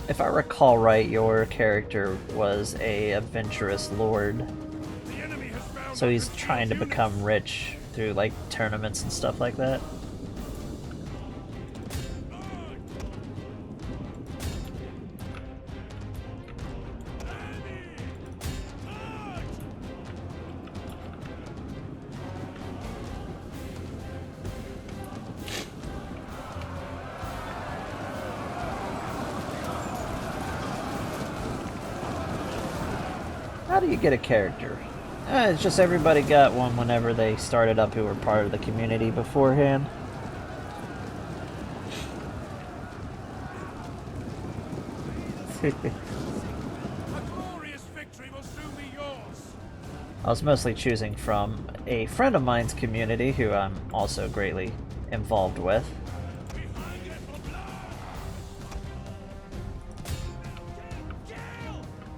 If I recall right, your character was a adventurous lord, The enemy has found so he's our trying to units. become rich through, like, tournaments and stuff like that. How do you get a character? It's just everybody got one whenever they started up who were part of the community beforehand. A glorious victory will soon be yours! I was mostly choosing from a friend of mine's community who I'm also greatly involved with. We hunger for blood! Kill!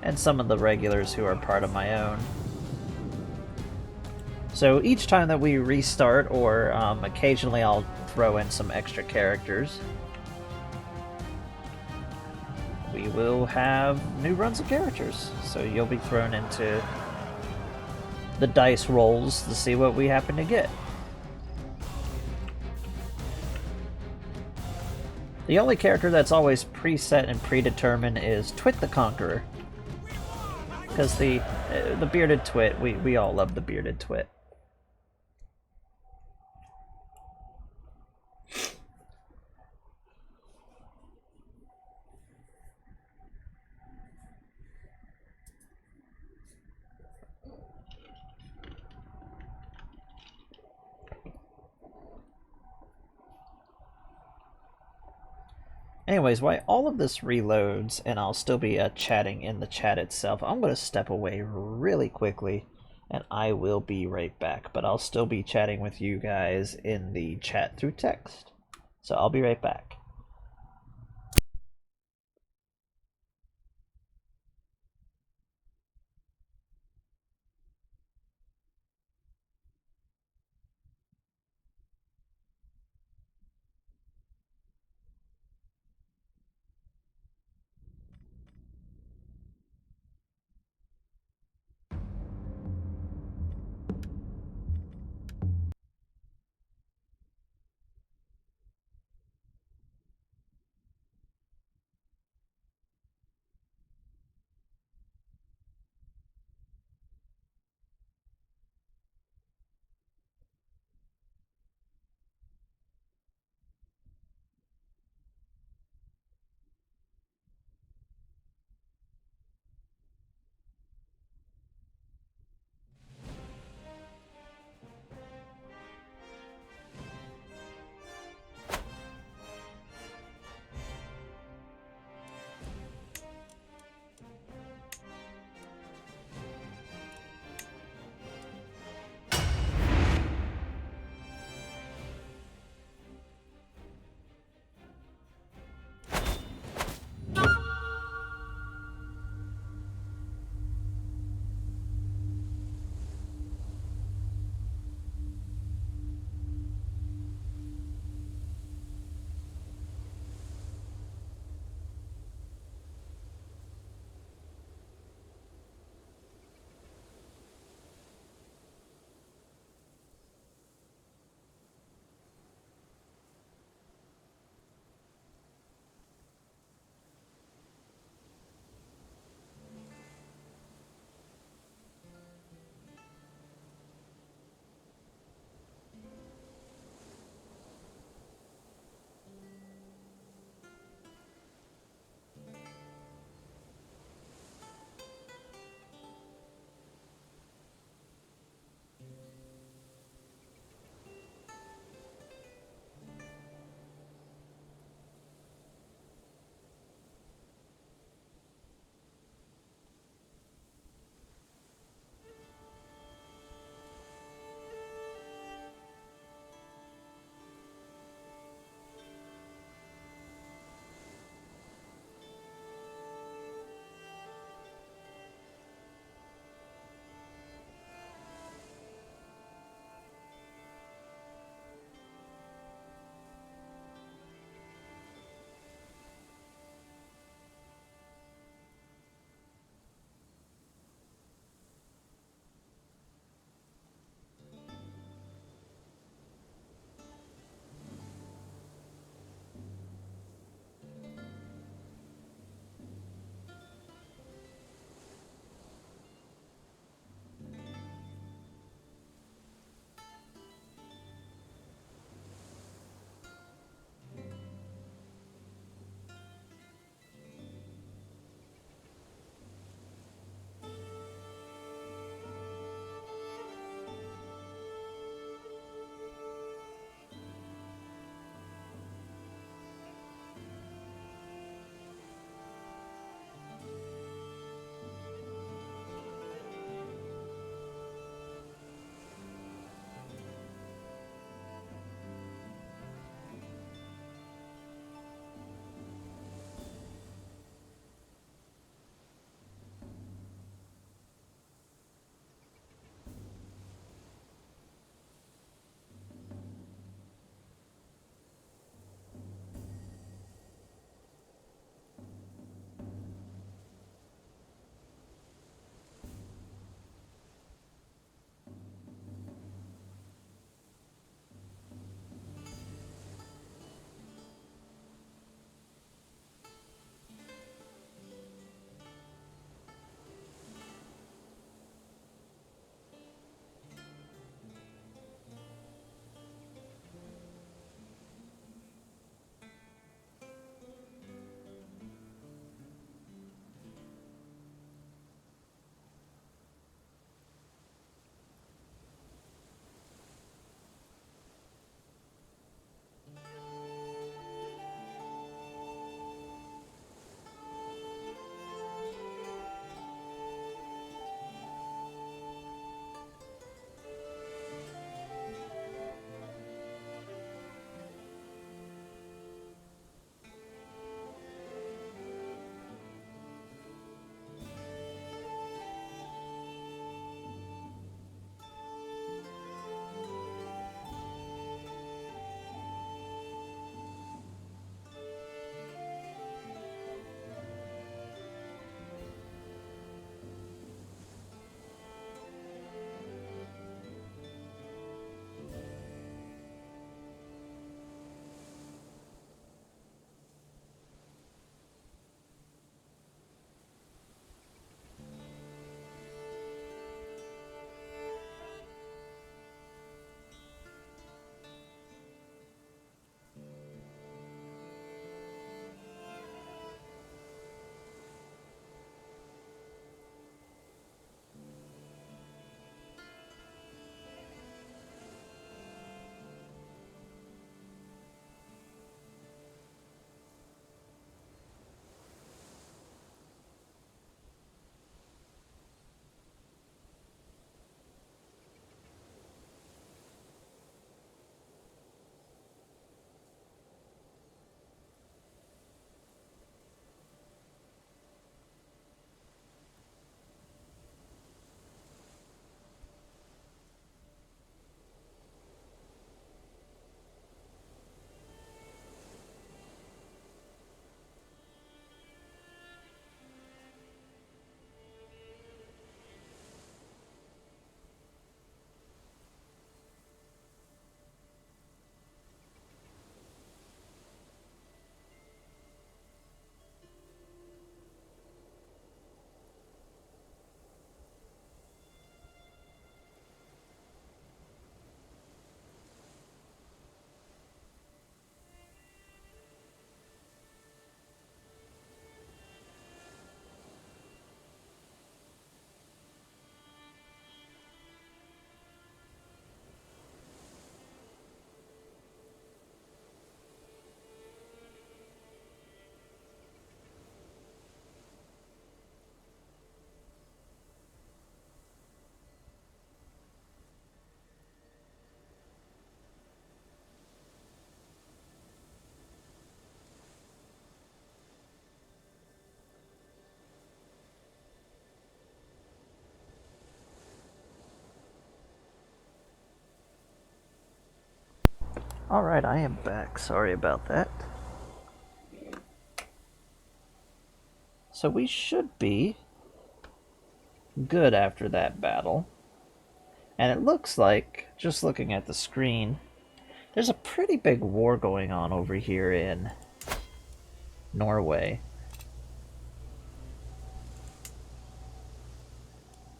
And some of the regulars who are part of my own. So each time that we restart, or occasionally I'll throw in some extra characters, we will have new runs of characters. So you'll be thrown into the dice rolls to see what we happen to get. The only character that's always preset and predetermined is Twit the Conqueror. Because the bearded twit, we all love the bearded twit. Anyways, while all of this reloads, and I'll still be chatting in the chat itself, I'm going to step away really quickly, and I will be right back. But I'll still be chatting with you guys in the chat through text. So I'll be right back. Alright, I am back. Sorry about that. So we should be good after that battle. And it looks like, just looking at the screen, there's a pretty big war going on over here in Norway.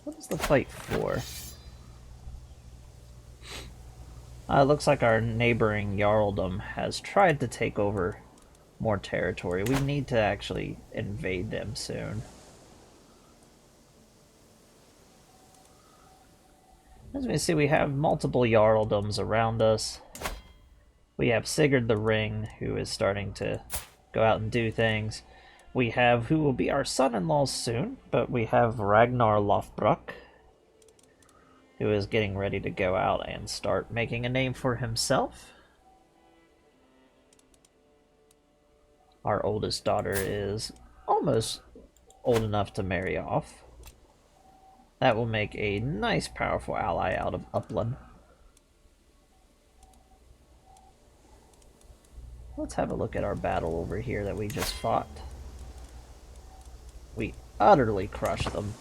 What is the fight for? It looks like our neighboring Jarldom has tried to take over more territory. We need to actually invade them soon. As we see, we have multiple Jarldoms around us. We have Sigurd the Ring, who is starting to go out and do things. We have who will be our son-in-law soon, but we have Ragnar Lothbrok, who is getting ready to go out and start making a name for himself. Our oldest daughter is almost old enough to marry off. That will make a nice, powerful ally out of Upland. Let's have a look at our battle over here that we just fought. We utterly crushed them.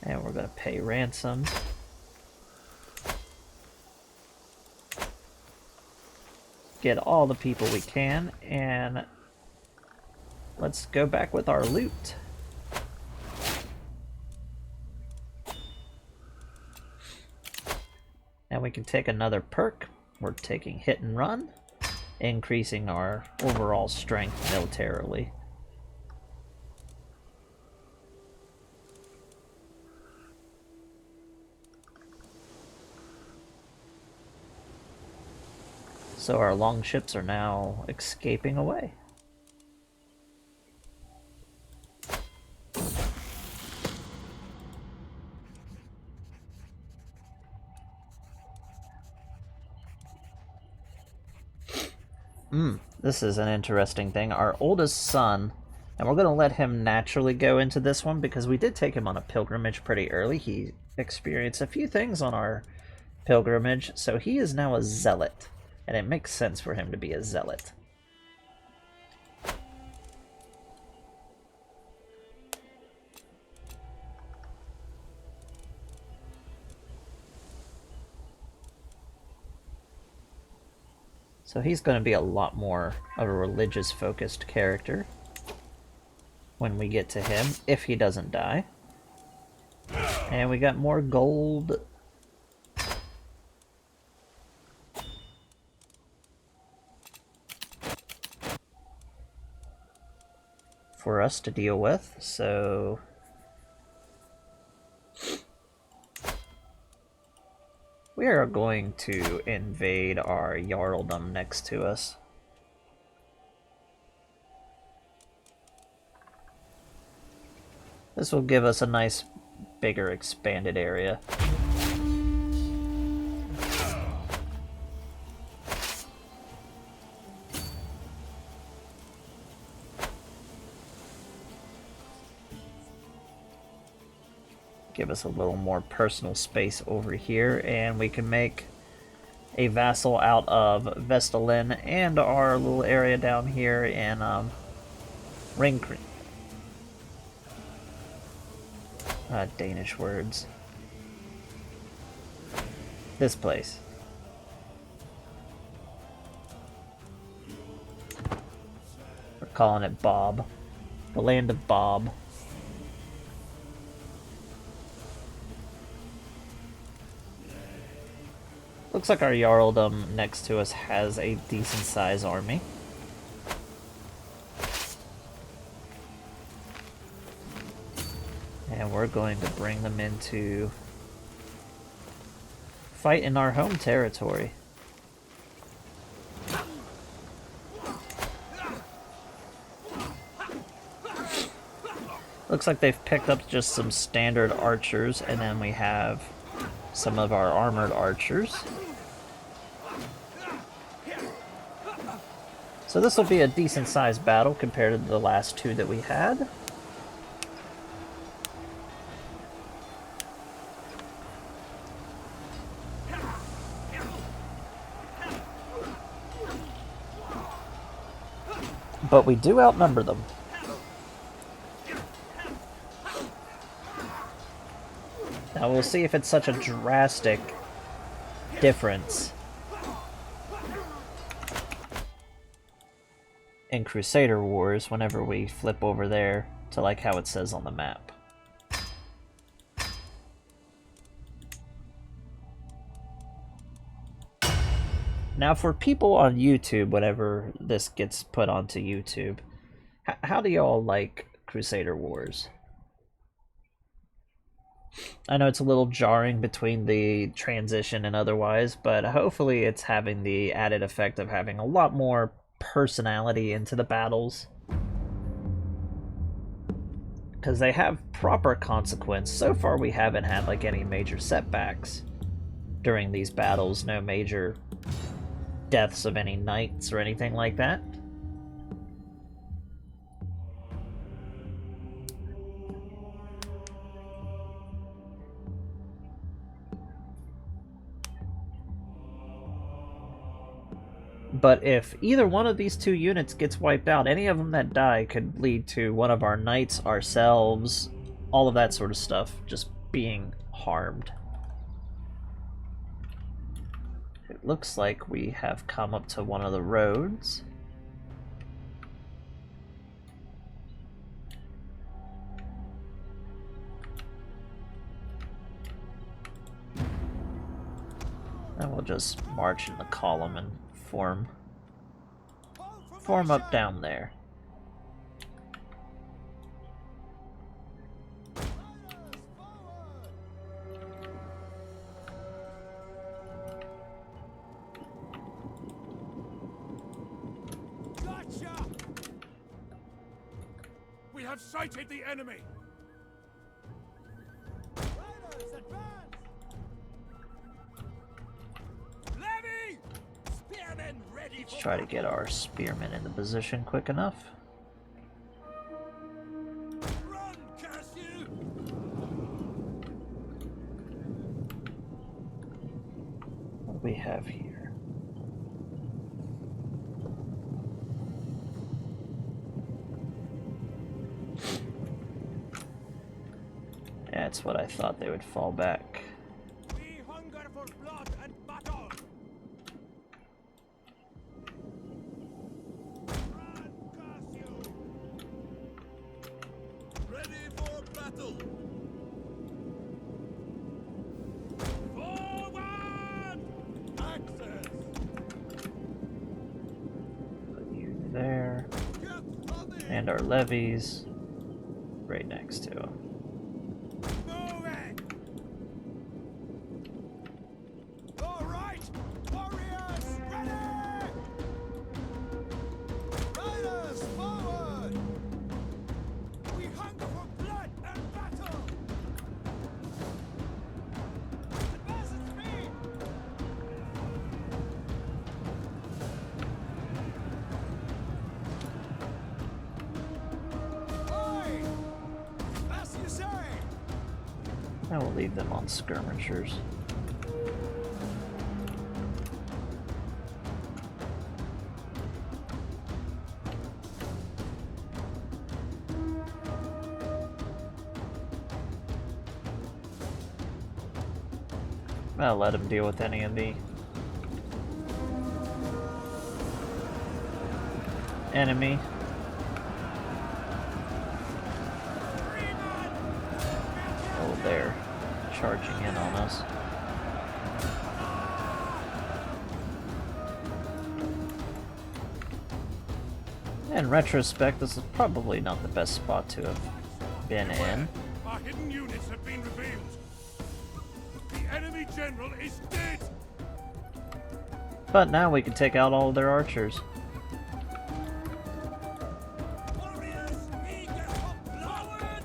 And we're going to pay ransom. Get all the people we can, and let's go back with our loot. And we can take another perk. We're taking hit and run, increasing our overall strength militarily. So our longships are now escaping away. This is an interesting thing. Our oldest son, and we're going to let him naturally go into this one because we did take him on a pilgrimage pretty early. He experienced a few things on our pilgrimage, so he is now a zealot. And it makes sense for him to be a zealot. So he's going to be a lot more of a religious-focused character when we get to him, if he doesn't die. And we got more gold. For us to deal with, so we are going to invade our Jarldom next to us. This will give us a nice, bigger, expanded area. Give us a little more personal space over here, and we can make a vassal out of Vestalin and our little area down here in Ringkring. Danish words. This place. We're calling it Bob. The land of Bob. Looks like our Jarldom next to us has a decent sized army. And we're going to bring them into fight in our home territory. Looks like they've picked up just some standard archers, and then we have some of our armored archers. So this will be a decent sized battle compared to the last two that we had. But we do outnumber them. Now we'll see if it's such a drastic difference in Crusader Wars whenever we flip over there to like how it says on the map. Now for people on YouTube, whenever this gets put onto YouTube, how do y'all like Crusader Wars? I know it's a little jarring between the transition and otherwise, but hopefully it's having the added effect of having a lot more personality into the battles. Because they have proper consequence. So far we haven't had like any major setbacks during these battles, no major deaths of any knights or anything like that. But if either one of these two units gets wiped out, any of them that die could lead to one of our knights, ourselves, all of that sort of stuff just being harmed. It looks like we have come up to one of the roads. And we'll just march in the column and form up down there. Gotcha! We have sighted the enemy. Riders, advance! Levy! Spearmen ready. Let's try to get our spearmen into position quick enough. Run, curse you! What do we have here? That's what I thought they would fall back. We hunger for blood and battle. Run, curse you! Ready for battle. Forward! Access. Put you there. And our levies right next to them. I will leave them on skirmishers. I'll let him deal with any of the enemy. Oh, they're charging in on us. In retrospect, this is probably not the best spot to have been in. Our hidden units have been revealed. The enemy general is dead. But now we can take out all of their archers. Warriors, eager for blood.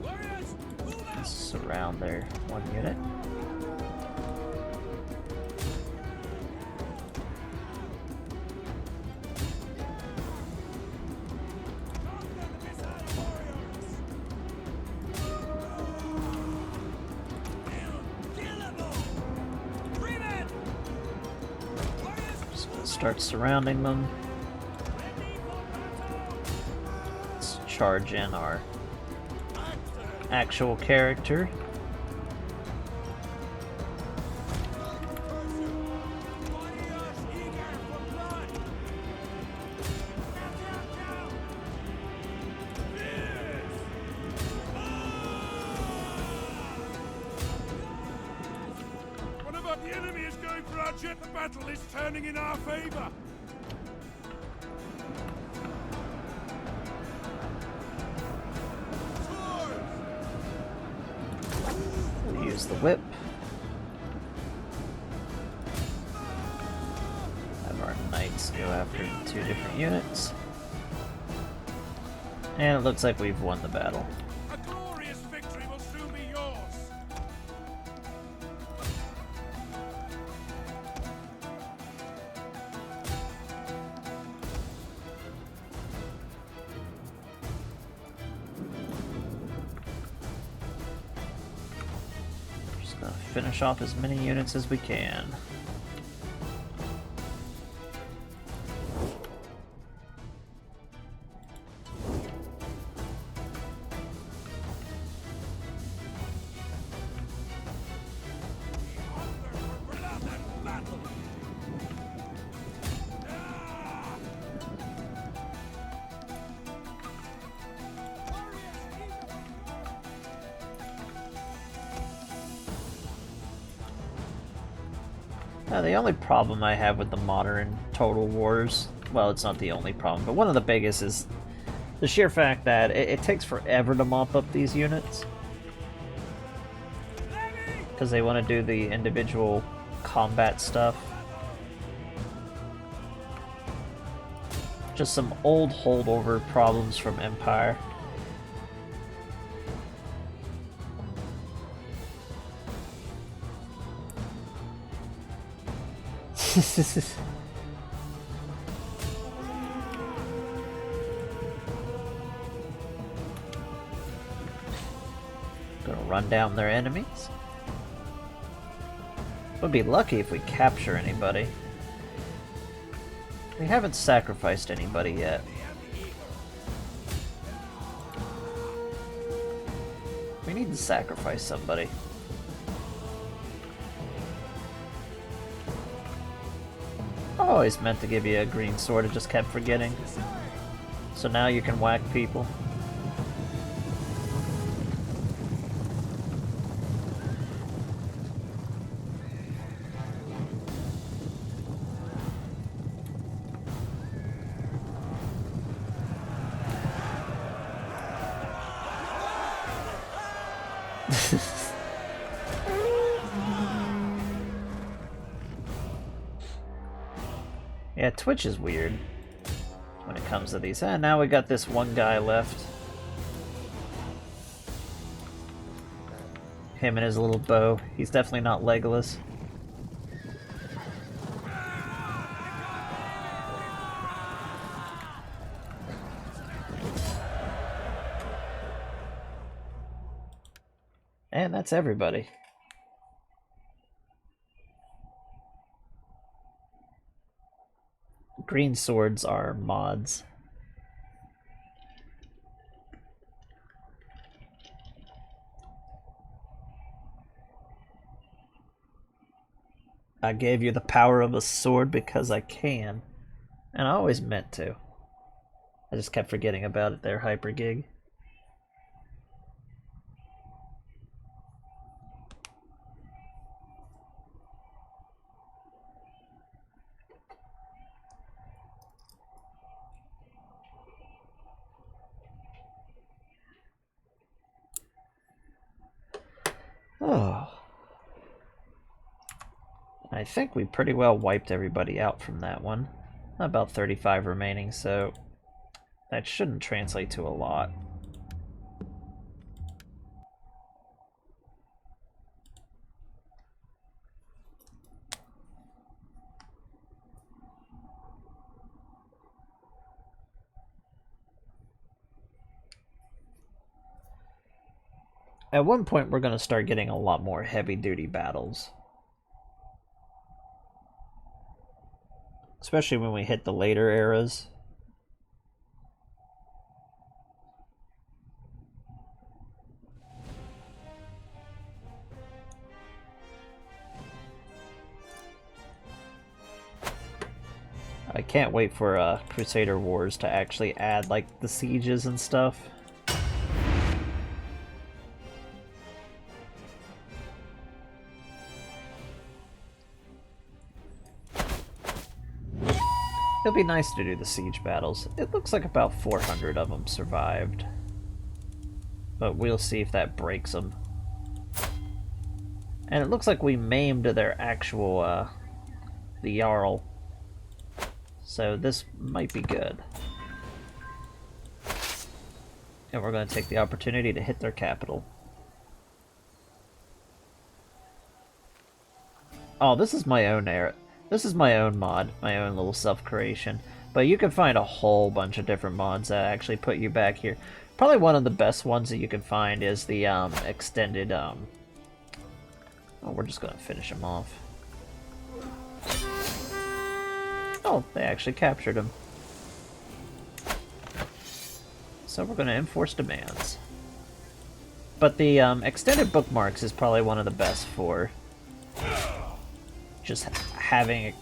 Warriors, move out. Surround their one unit. Just gonna start surrounding them. charge in our actual character. The enemy is going for our jet. The battle is turning in our favor. We'll use the whip. Have our knights go after 2 different units. And it looks like we've won the battle. A glorious victory will soon be yours. Just gonna finish off as many units as we can. The only problem I have with the modern Total Wars, well, it's not the only problem, but one of the biggest is the sheer fact that it takes forever to mop up these units. Because they want to do the individual combat stuff. Just some old holdover problems from Empire. Gonna run down their enemies. Would be lucky if we capture anybody. We haven't sacrificed anybody yet. We need to sacrifice somebody. I always meant to give you a green sword, I just kept forgetting. So now you can whack people. Yeah, Twitch is weird when it comes to these. And now we got this one guy left. Him and his little bow. He's definitely not Legolas. And that's everybody. Green swords are mods. I gave you the power of a sword because I can. And I always meant to. I just kept forgetting about it there, Hypergig. Oh. I think we pretty well wiped everybody out from that one. About 35 remaining, so that shouldn't translate to a lot. At one point, we're going to start getting a lot more heavy-duty battles. Especially when we hit the later eras. I can't wait for Crusader Wars to actually add like the sieges and stuff. It'll be nice to do the siege battles. It looks like about 400 of them survived. But we'll see if that breaks them. And it looks like we maimed their actual, the Jarl. So this might be good. And we're going to take the opportunity to hit their capital. Oh, this is my own era. This is my own mod, my own little self-creation. But you can find a whole bunch of different mods that actually put you back here. Probably one of the best ones that you can find is the extended... Oh, we're just going to finish him off. Oh, they actually captured him. So we're going to enforce demands. But the extended bookmarks is probably one of the best for just having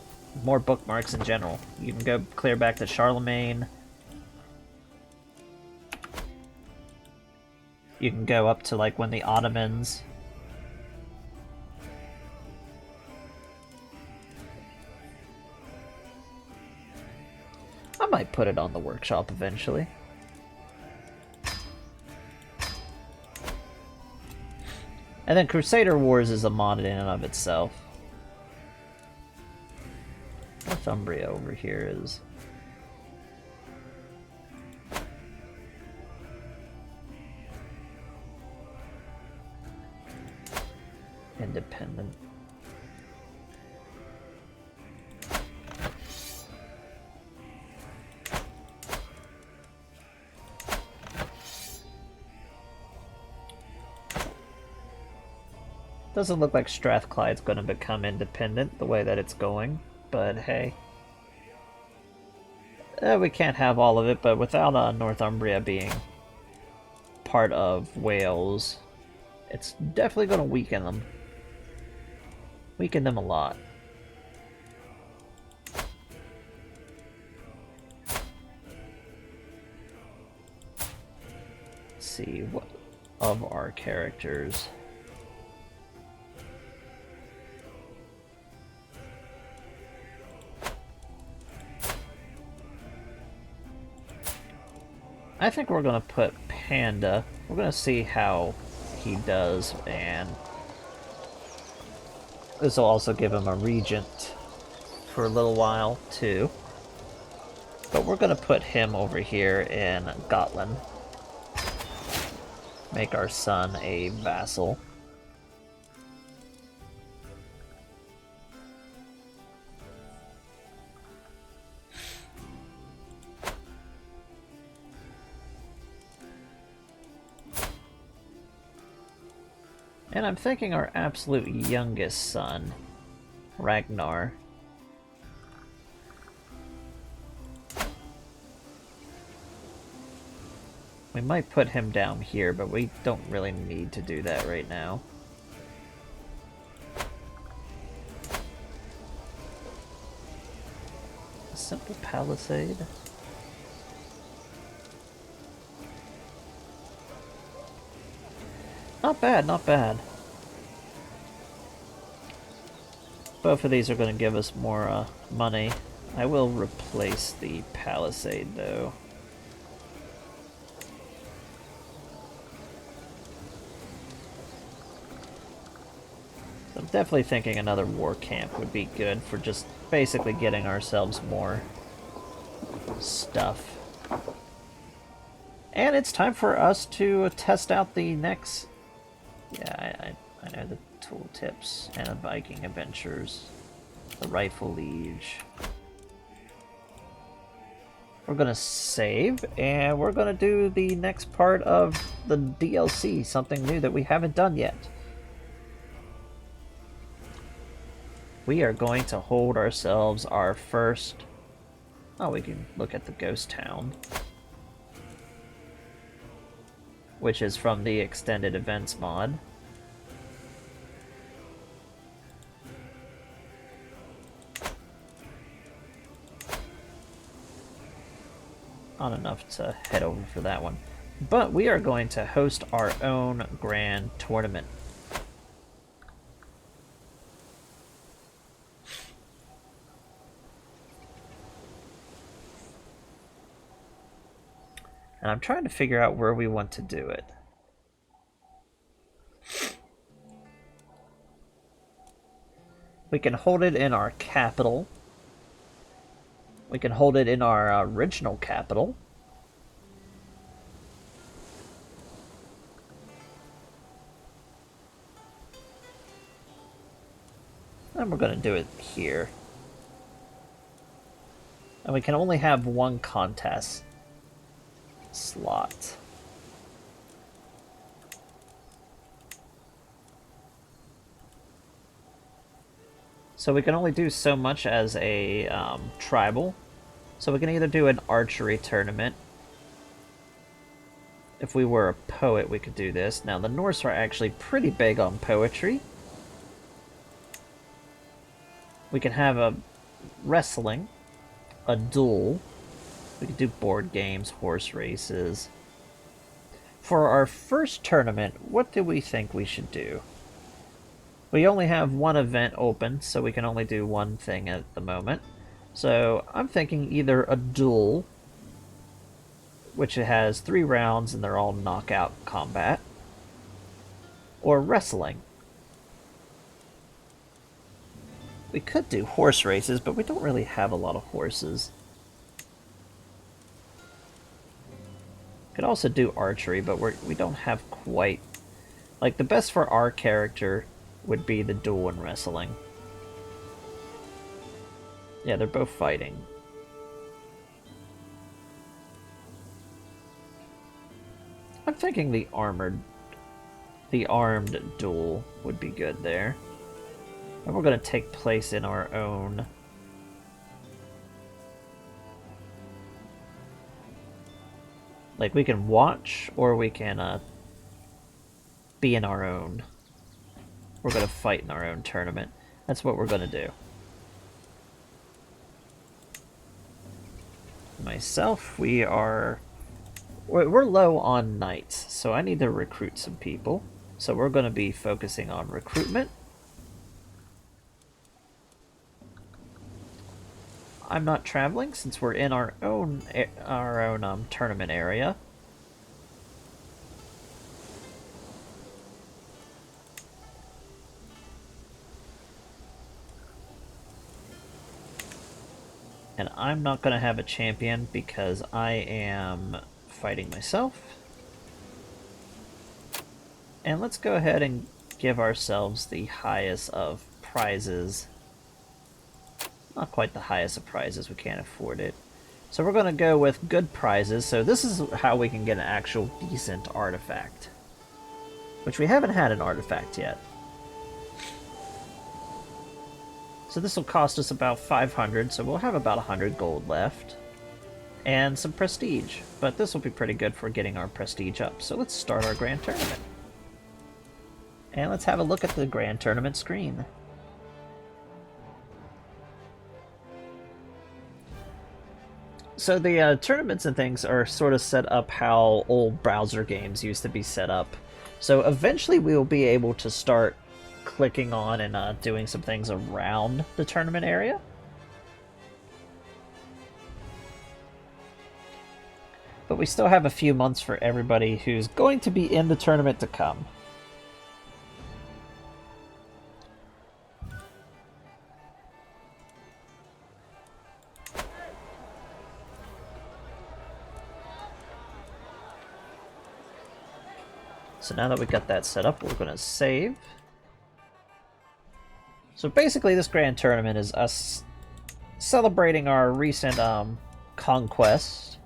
more bookmarks in general. You can go clear back to Charlemagne. You can go up to like when the Ottomans. I might put it on the workshop eventually. And then Crusader Wars is a mod in and of itself. Northumbria over here is... independent. Doesn't look like Strathclyde's going to become independent the way that it's going, but hey. We can't have all of it, but without Northumbria being part of Wales, it's definitely going to weaken them. Weaken them a lot. Let's see, what of our characters... I think we're going to put Panda. We're going to see how he does, and this will also give him a regent for a little while, too. But we're going to put him over here in Gotland. Make our son a vassal. And I'm thinking our absolute youngest son, Ragnar. We might put him down here, but we don't really need to do that right now. A simple palisade. Not bad, not bad. Both of these are going to give us more money. I will replace the palisade, though. I'm definitely thinking another war camp would be good for just basically getting ourselves more stuff. And it's time for us to test out the next... Yeah, I know the tooltips and the Viking adventures, the Rifle Liege. We're gonna save, and we're gonna do the next part of the DLC, something new that we haven't done yet. We are going to hold ourselves our first... Oh, we can look at the ghost town, which is from the extended events mod. not enough to head over for that one. But we are going to host our own grand tournament. And I'm trying to figure out where we want to do it. We can hold it in our capital. We can hold it in our original capital. And we're going to do it here. And we can only have one contest slot. So we can only do so much as a tribal. So we can either do an archery tournament. If we were a poet, we could do this. Now, the Norse are actually pretty big on poetry. We can have a wrestling, a duel. We could do board games, horse races. For our first tournament, what do we think we should do? We only have one event open, so we can only do one thing at the moment. So I'm thinking either a duel, which has 3 rounds and they're all knockout combat, or wrestling. We could do horse races, but we don't really have a lot of horses. Could also do archery, but we don't have quite... Like, the best for our character would be the duel and wrestling. Yeah, they're both fighting. I'm thinking the armed duel would be good there. And we're going to take place in our own... Like, we can watch, or we can be in our own. We're going to fight in our own tournament. That's what we're going to do. Myself, we're low on knights, so I need to recruit some people. So we're going to be focusing on recruitment. I'm not traveling since we're in our own tournament area. And I'm not going to have a champion because I am fighting myself. And let's go ahead and give ourselves the highest of prizes. Not quite the highest of prizes, we can't afford it. So we're going to go with good prizes. So this is how we can get an actual decent artifact. Which we haven't had an artifact yet. So this will cost us about 500, so we'll have about 100 gold left. And some prestige. But this will be pretty good for getting our prestige up. So let's start our grand tournament. And let's have a look at the grand tournament screen. So the tournaments and things are sort of set up how old browser games used to be set up. So eventually we will be able to start clicking on and doing some things around the tournament area. But we still have a few months for everybody who's going to be in the tournament to come. So now that we got that set up, we're going to save. So basically this grand tournament is us celebrating our recent conquest,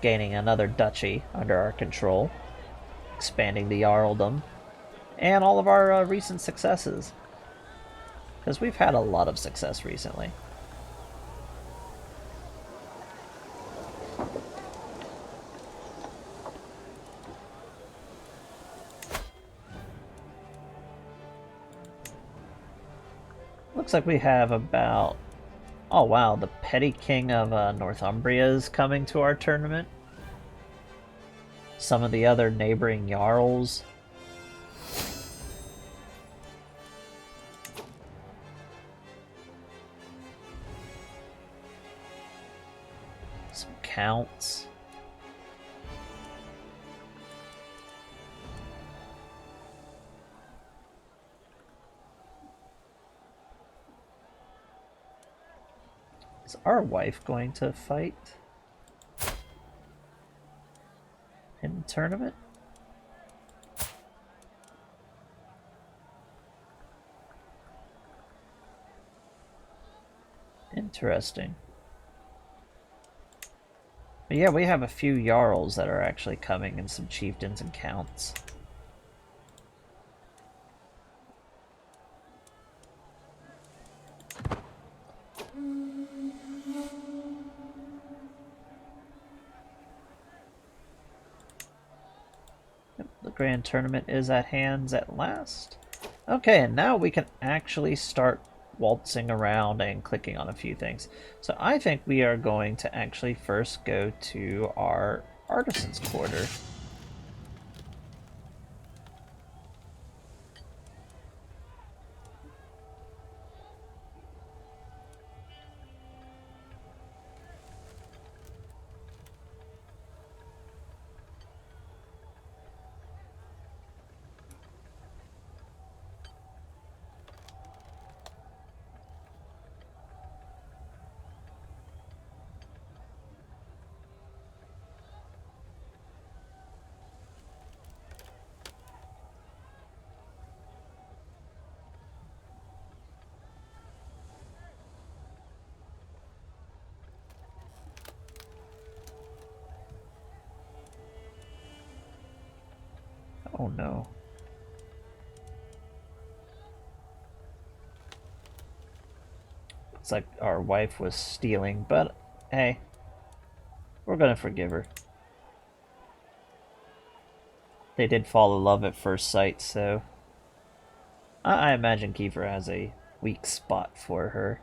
gaining another duchy under our control, expanding the Jarldom, and all of our recent successes. Because we've had a lot of success recently. Looks like we have about Oh wow, the Petty King of Northumbria is coming to our tournament. Some of the other neighboring Jarls. Some counts. Is our wife going to fight in the tournament? Interesting. But yeah, we have a few Jarls that are actually coming and some chieftains and counts. The grand tournament is at hand at last. Okay, and now we can actually start waltzing around and clicking on a few things. So I think we are going to actually first go to our artisan's quarter. Oh no. It's like our wife was stealing, but hey, we're gonna forgive her. They did fall in love at first sight, so I imagine Kiefer has a weak spot for her.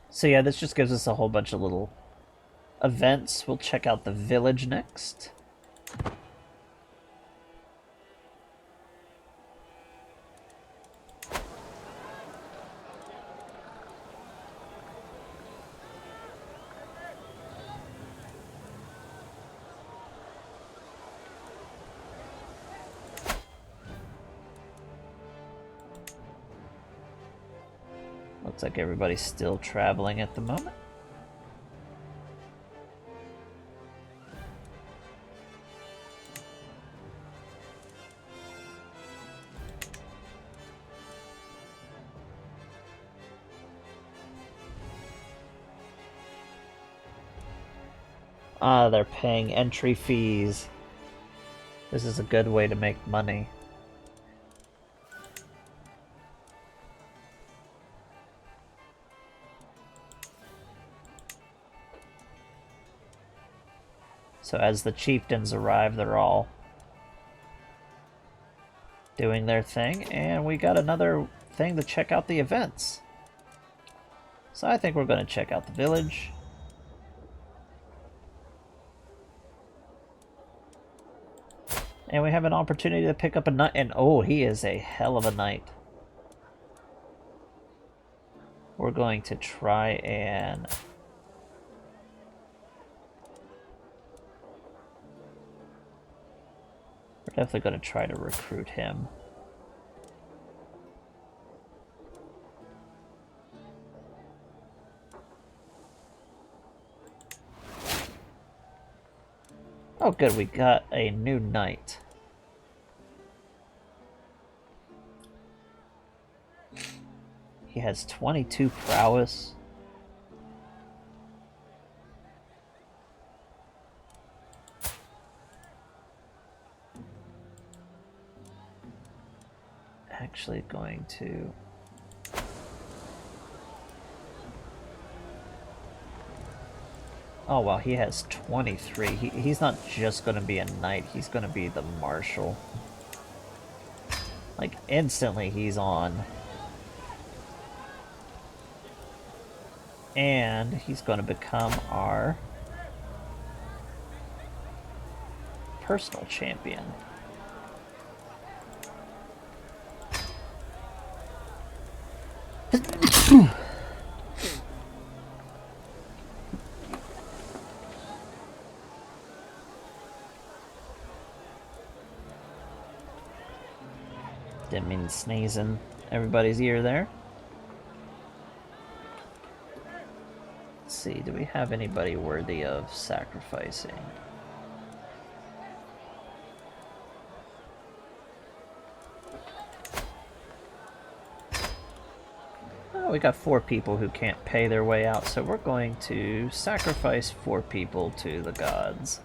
So yeah, this just gives us a whole bunch of little events. We'll check out the village next. Looks like everybody's still traveling at the moment. Ah, they're paying entry fees. This is a good way to make money. So as the chieftains arrive, they're all doing their thing, and we got another thing to check out the events. So I think we're going to check out the village. And we have an opportunity to pick up a knight, and oh, he is a hell of a knight. We're going to try and... We're definitely going to try to recruit him. Oh good, we got a new knight. He has 22 prowess. Actually going to... Oh wow, he has 23. He's not just going to be a knight, he's going to be the marshal. Like, instantly he's on. And he's going to become our personal champion. Didn't mean to sneeze in everybody's ear there. Let's see, do we have anybody worthy of sacrificing? Oh, we got 4 people who can't pay their way out, so we're going to sacrifice 4 people to the gods.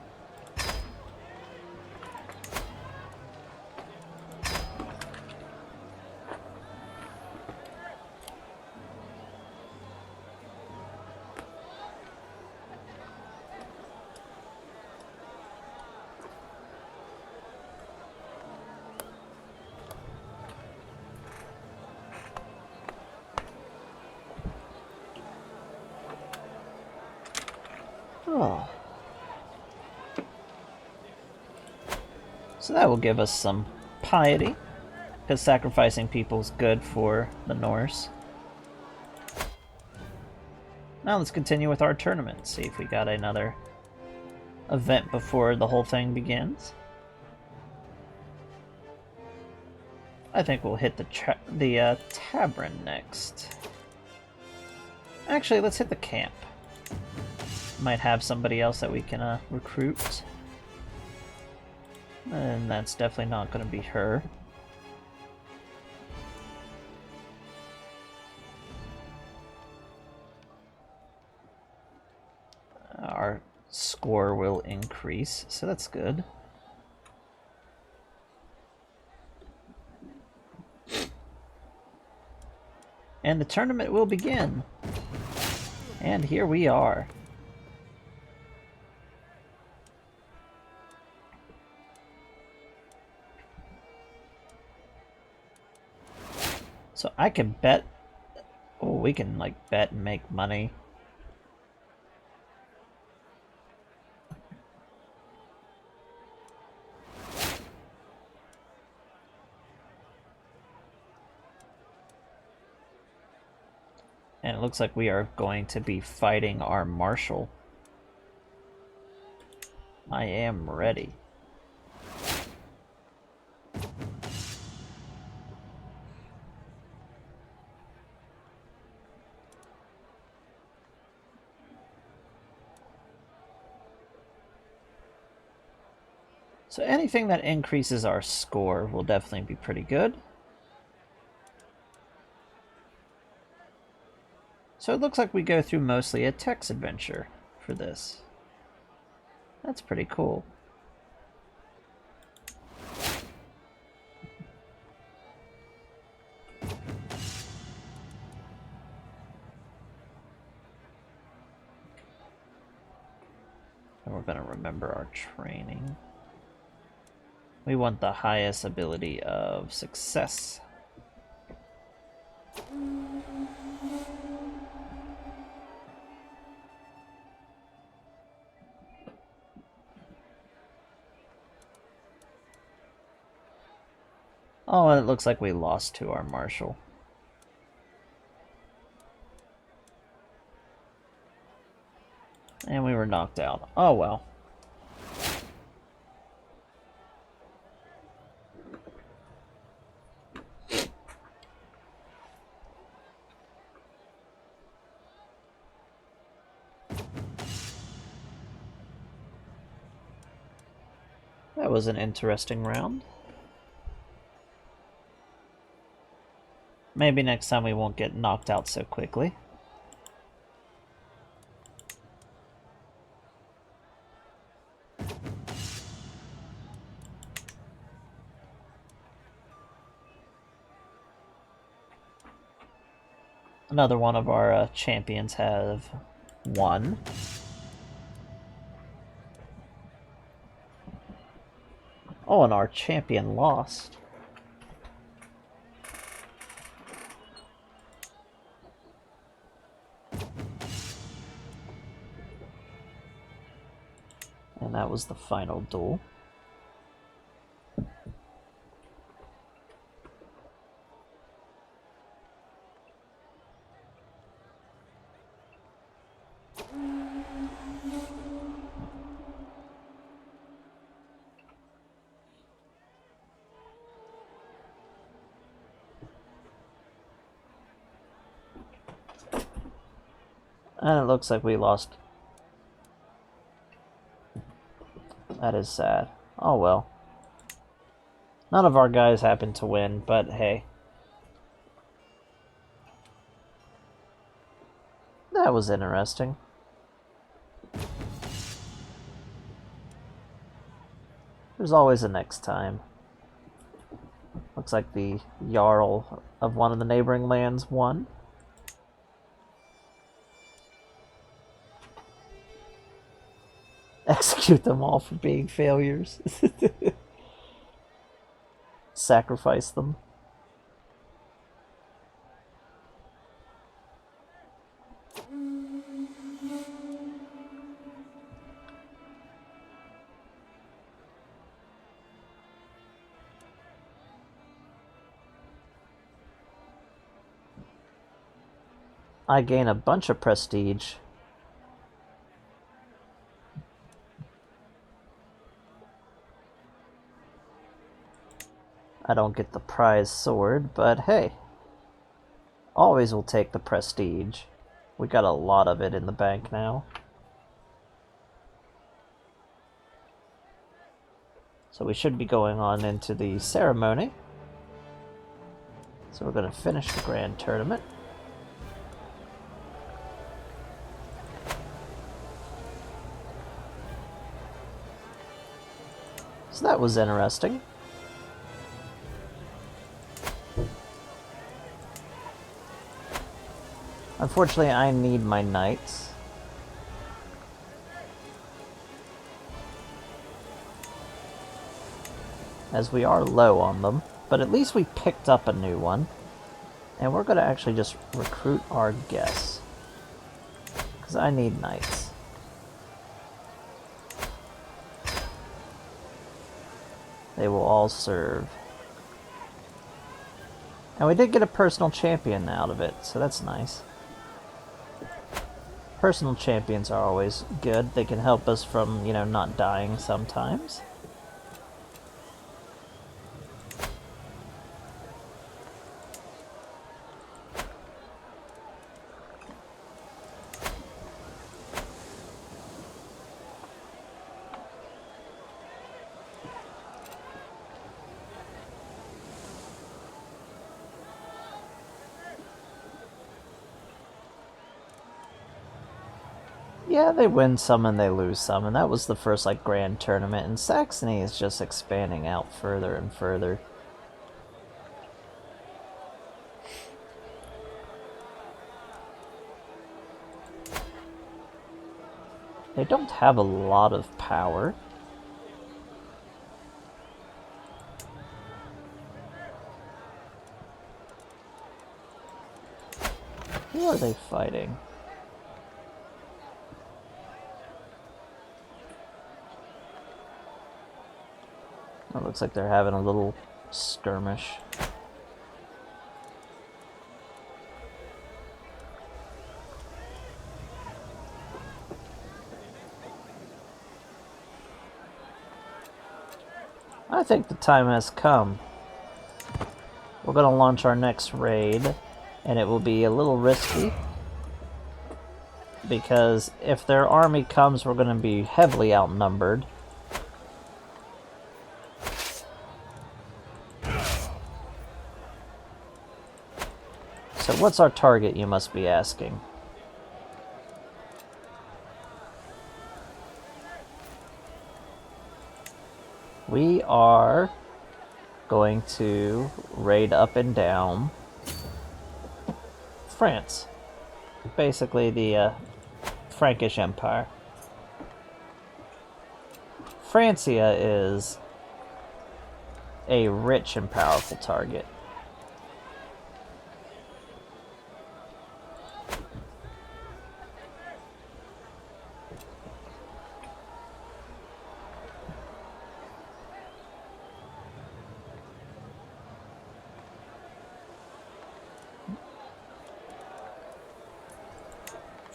Oh. So that will give us some piety, because sacrificing people is good for the Norse. Now let's continue with our tournament, see if we got another event before the whole thing begins. I think we'll hit the tavern next. Actually, let's hit the camp. Might have somebody else that we can recruit. And that's definitely not going to be her. Our score will increase, so that's good. And the tournament will begin. And here we are. So I can bet. Oh, we can like bet and make money. And it looks like we are going to be fighting our marshal. I am ready. So anything that increases our score will definitely be pretty good. So it looks like we go through mostly a text adventure for this. That's pretty cool. And we're going to remember our training. We want the highest ability of success. Oh, and it looks like we lost to our marshal. And we were knocked out. Oh well. That was an interesting round. Maybe next time we won't get knocked out so quickly. Another one of our champions have won. Oh, and our champion lost. And that was the final duel. And it looks like we lost. That is sad. Oh well. None of our guys happened to win, but hey. That was interesting. There's always a next time. Looks like the Jarl of one of the neighboring lands won. Execute them all for being failures. Sacrifice them. I gain a bunch of prestige. I don't get the prize sword, but hey. Always will take the prestige. We got a lot of it in the bank now. So we should be going on into the ceremony. So we're going to finish the grand tournament. So that was interesting. Unfortunately, I need my knights. As we are low on them. But at least we picked up a new one. And we're going to actually just recruit our guests. Because I need knights. They will all serve. And we did get a personal champion out of it, so that's nice. Personal champions are always good. They can help us from, you know, not dying sometimes. Yeah, they win some and they lose some, and that was the first, like, grand tournament, and Saxony is just expanding out further and further. They don't have a lot of power. Who are they fighting? It looks like they're having a little skirmish. I think the time has come. We're going to launch our next raid, and it will be a little risky. Because if their army comes, we're going to be heavily outnumbered. So what's our target, you must be asking? We are going to raid up and down France. Basically the Frankish Empire. Francia is a rich and powerful target.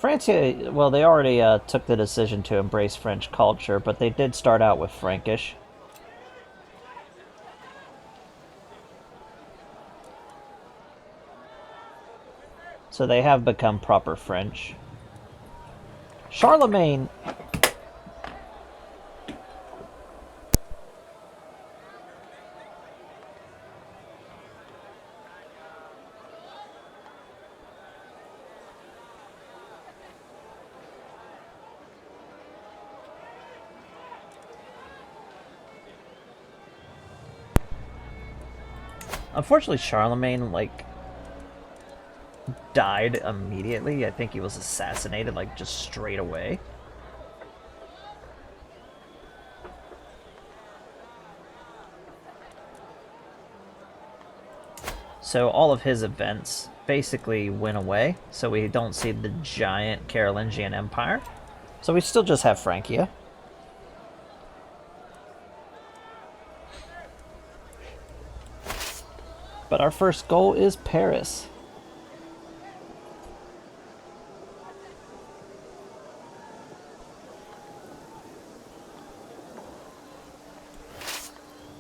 Francia, well, they already took the decision to embrace French culture, but they did start out with Frankish. So they have become proper French. Charlemagne... Unfortunately, Charlemagne, like, died immediately. I think he was assassinated, like, just straight away. So all of his events basically went away, so we don't see the giant Carolingian Empire. So we still just have Francia. But our first goal is Paris.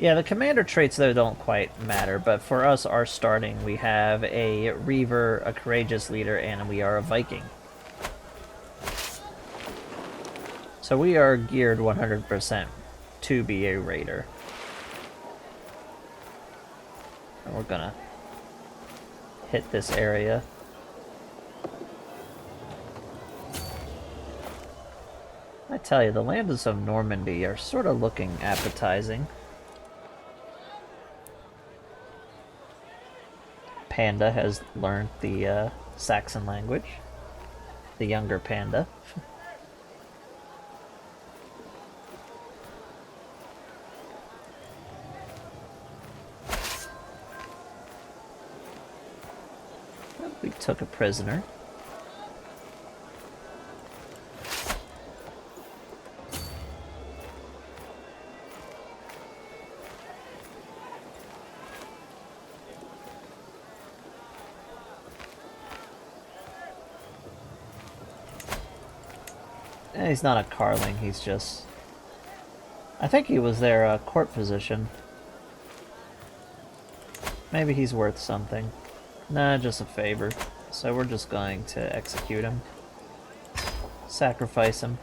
Yeah, the commander traits, though, don't quite matter, but for us, our starting, we have a Reaver, a Courageous Leader, and we are a Viking. So we are geared 100% to be a Raider. And we're gonna hit this area. I tell you, the lands of Normandy are sort of looking appetizing. Panda has learned the Saxon language. The younger Panda. We took a prisoner. He's not a Carling, he's just... I think he was their court position. Maybe he's worth something. Nah, just a favor. So we're just going to execute him. Sacrifice him.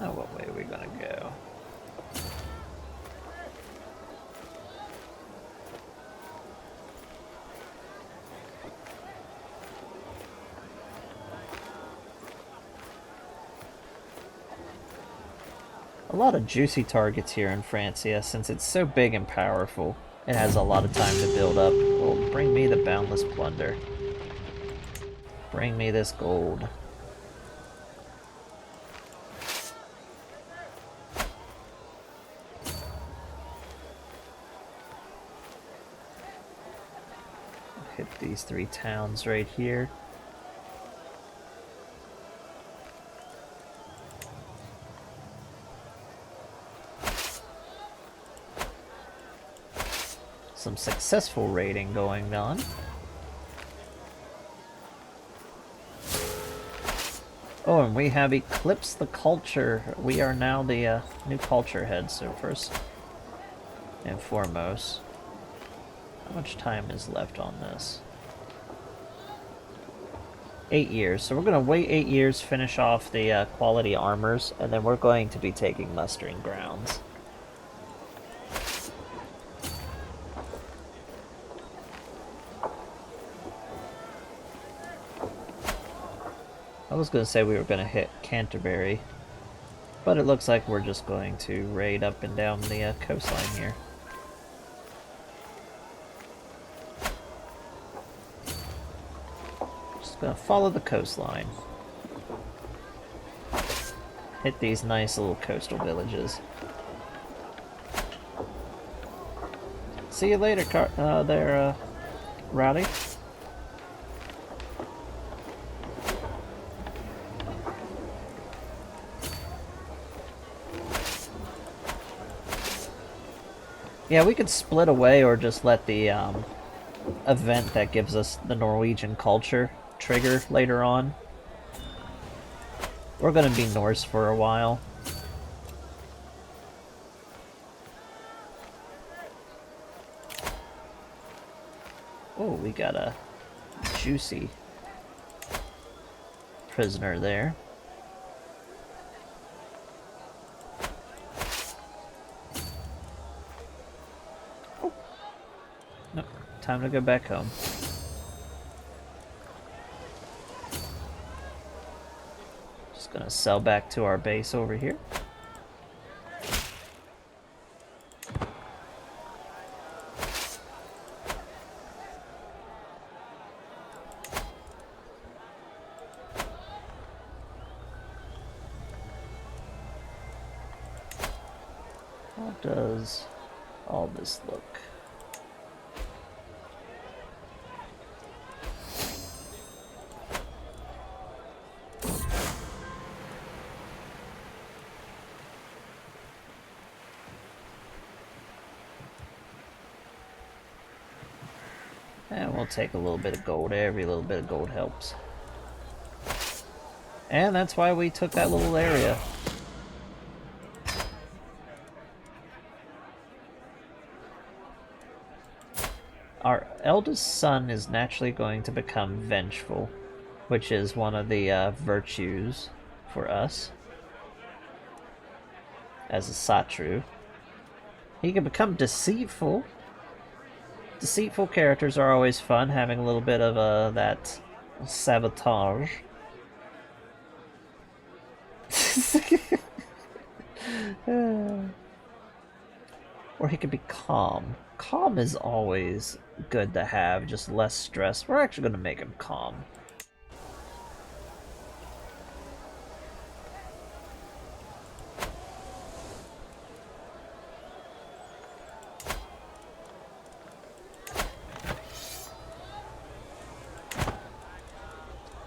Oh, what way are we gonna go? A lot of juicy targets here in Francia, since it's so big and powerful. It has a lot of time to build up. Well, bring me the boundless plunder. Bring me this gold. Hit these 3 towns right here. Some successful raiding going on. Oh, and we have eclipsed the culture. We are now the new culture head, so first and foremost, how much time is left on this? 8 years. So we're going to wait 8 years, finish off the quality armors, and then we're going to be taking mustering grounds. I was going to say we were going to hit Canterbury, but it looks like we're just going to raid up and down the coastline here. Just going to follow the coastline. Hit these nice little coastal villages. See you later, Rowdy. Yeah, we could split away or just let the event that gives us the Norwegian culture trigger later on. We're gonna be Norse for a while. Oh, we got a juicy prisoner there. Oh. No, time to go back home. Just gonna sell back to our base over here. How does all this look? And we'll take a little bit of gold. Every little bit of gold helps. And that's why we took that little area. Our eldest son is naturally going to become vengeful, which is one of the virtues for us as a Satru. He can become deceitful. Deceitful characters are always fun, having a little bit of that sabotage. Or he could be calm. Calm is always good to have, just less stress. We're actually going to make him calm.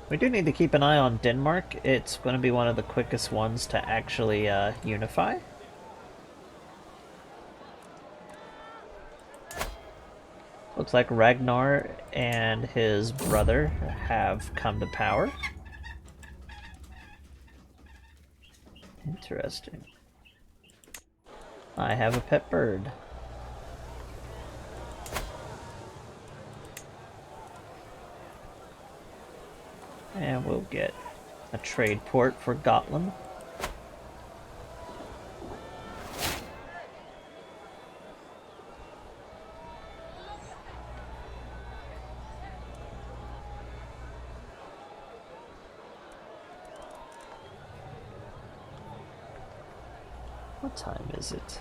We do need to keep an eye on Denmark. It's going to be one of the quickest ones to actually unify. Looks like Ragnar and his brother have come to power. Interesting. I have a pet bird. And we'll get a trade port for Gotland. What time is it?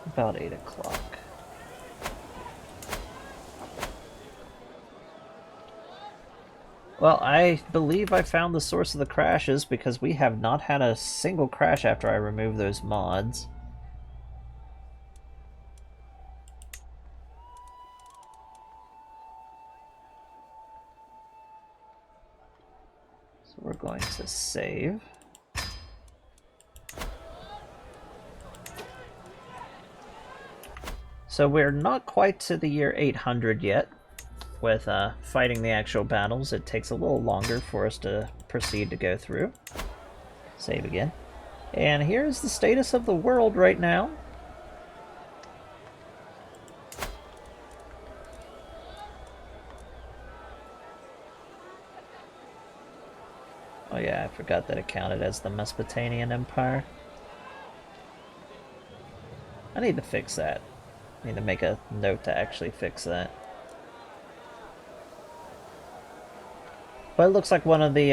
About 8 o'clock. Well, I believe I found the source of the crashes because we have not had a single crash after I removed those mods. So we're going to save. So we're not quite to the year 800 yet. With fighting the actual battles, it takes a little longer for us to proceed to go through. Save again. And here's the status of the world right now. Oh yeah, I forgot that it counted as the Mesopotamian Empire. I need to fix that. I need to make a note to actually fix that. But it looks like one of the,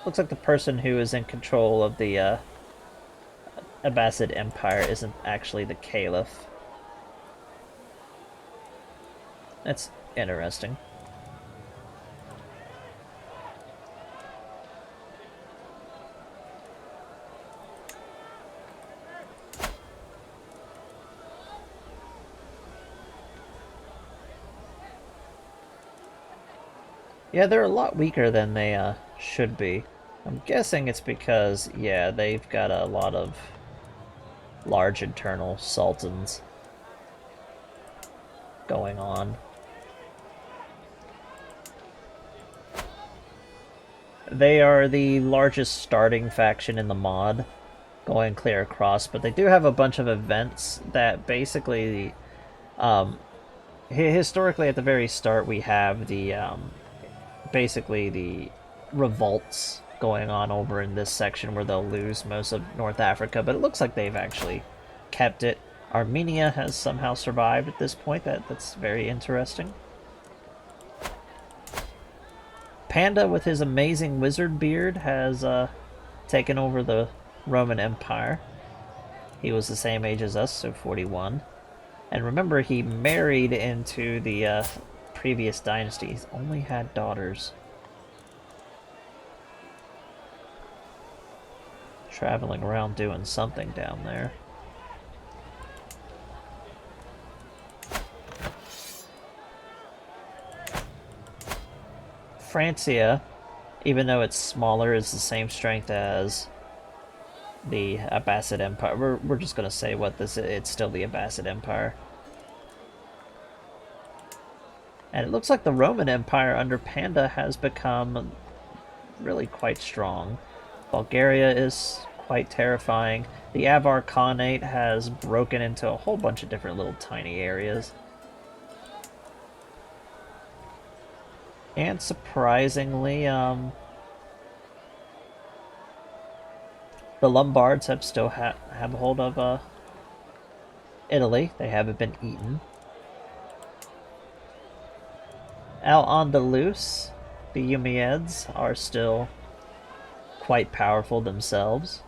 looks like the person who is in control of the, Abbasid Empire isn't actually the Caliph. That's interesting. Yeah, they're a lot weaker than they should be. I'm guessing it's because, yeah, they've got a lot of large internal sultans going on. They are the largest starting faction in the mod, going clear across, but they do have a bunch of events that basically, historically at the very start we have the, basically the revolts going on over in this section where they'll lose most of North Africa, but it looks like they've actually kept it. Armenia has somehow survived at this point. That's very interesting. Panda, with his amazing wizard beard, has taken over the Roman Empire. He was the same age as us, so 41. And remember, he married into the previous dynasty. He's only had daughters. Traveling around doing something down there. Francia, even though it's smaller, is the same strength as the Abbasid Empire. We're just going to say what this is. It's still the Abbasid Empire. And it looks like the Roman Empire under Panda has become really quite strong. Bulgaria is quite terrifying. The Avar Khanate has broken into a whole bunch of different little tiny areas. And surprisingly, the Lombards have still have a hold of Italy. They haven't been eaten. Al-Andalus, the Umayyads, are still quite powerful themselves.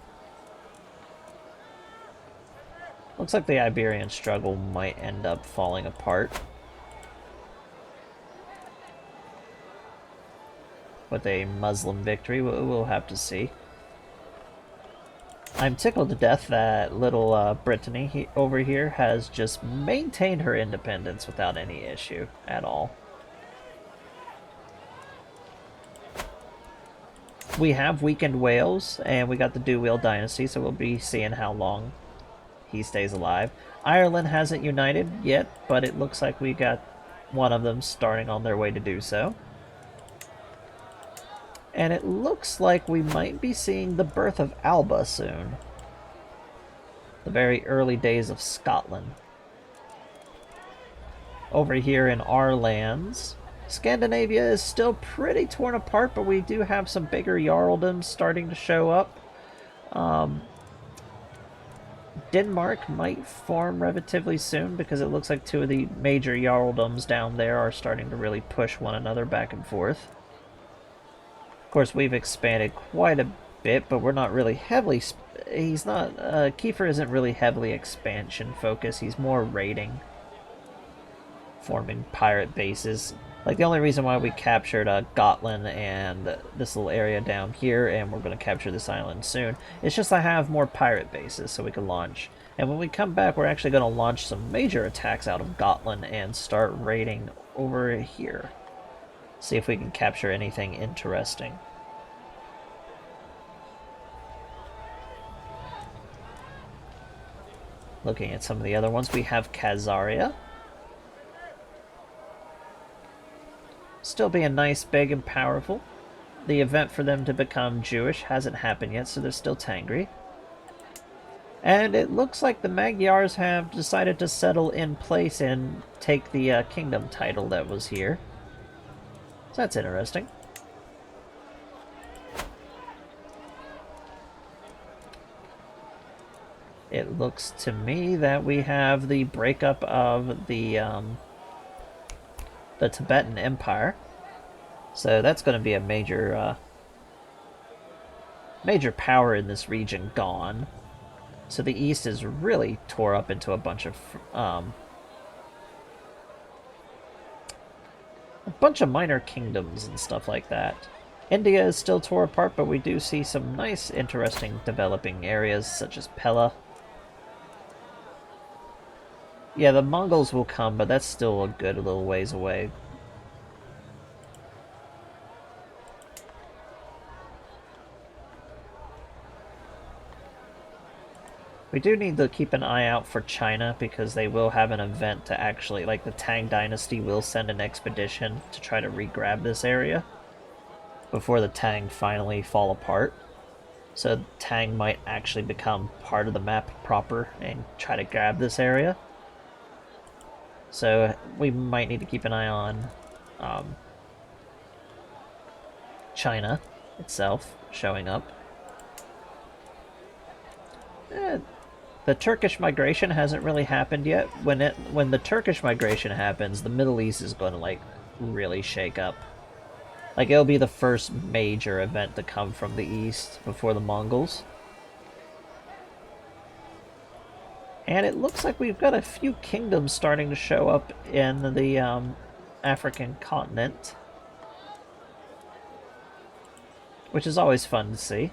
Looks like the Iberian struggle might end up falling apart with a Muslim victory. We'll have to see. I'm tickled to death that little Brittany over here has just maintained her independence without any issue at all. We have weakened Wales, and we got the Duwheel Dynasty, so we'll be seeing how long he stays alive. Ireland hasn't united yet, but it looks like we got one of them starting on their way to do so. And it looks like we might be seeing the birth of Alba soon. The very early days of Scotland. Over here in our lands, Scandinavia is still pretty torn apart, but we do have some bigger jarldoms starting to show up. Denmark might form relatively soon because it looks like two of the major jarldoms down there are starting to really push one another back and forth. Of course, we've expanded quite a bit, but we're not really heavily... He's not... Kiefer isn't really heavily expansion focused. He's more raiding. Forming pirate bases. Like, the only reason why we captured Gotland and this little area down here, and we're going to capture this island soon, it's just I have more pirate bases so we can launch. And when we come back, we're actually going to launch some major attacks out of Gotland and start raiding over here. See if we can capture anything interesting. Looking at some of the other ones, we have Khazaria. Still being nice, big, and powerful. The event for them to become Jewish hasn't happened yet, so they're still Tangri. And it looks like the Magyars have decided to settle in place and take the kingdom title that was here. So that's interesting. It looks to me that we have the breakup of the Tibetan Empire. So that's going to be a major major power in this region gone. So the East is really tore up into a bunch of minor kingdoms and stuff like that. India is still tore apart, but we do see some nice, interesting developing areas such as Pella. Yeah, the Mongols will come, but that's still a good little ways away. We do need to keep an eye out for China because they will have an event to actually, like the Tang Dynasty will send an expedition to try to re-grab this area before the Tang finally fall apart. So Tang might actually become part of the map proper and try to grab this area. So we might need to keep an eye on China itself showing up. The Turkish migration hasn't really happened yet. When the Turkish migration happens, the Middle East is going to like really shake up. Like it'll be the first major event to come from the east before the Mongols. And it looks like we've got a few kingdoms starting to show up in the African continent, which is always fun to see.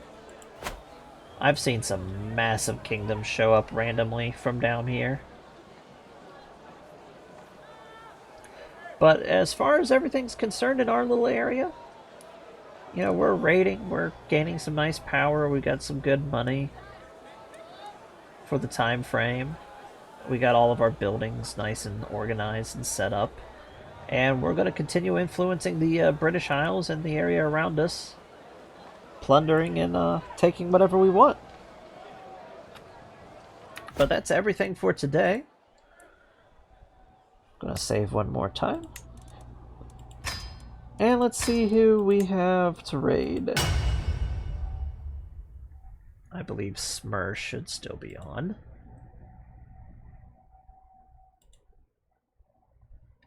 I've seen some massive kingdoms show up randomly from down here. But as far as everything's concerned in our little area, you know, we're raiding, we're gaining some nice power, we got some good money for the time frame. We got all of our buildings nice and organized and set up. And we're going to continue influencing the British Isles and the area around us, plundering and taking whatever we want. But that's everything for today. Gonna save one more time. And let's see who we have to raid. I believe Smur should still be on.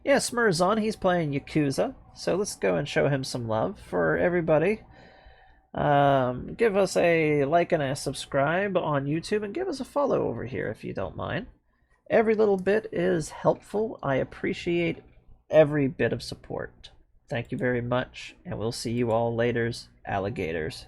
Yeah, Smur's on. He's playing Yakuza. So let's go and show him some love for everybody. Give us a like and a subscribe on YouTube, and give us a follow over here if you don't mind. Every little bit is helpful. I appreciate every bit of support. Thank you very much, and we'll see you all later, alligators.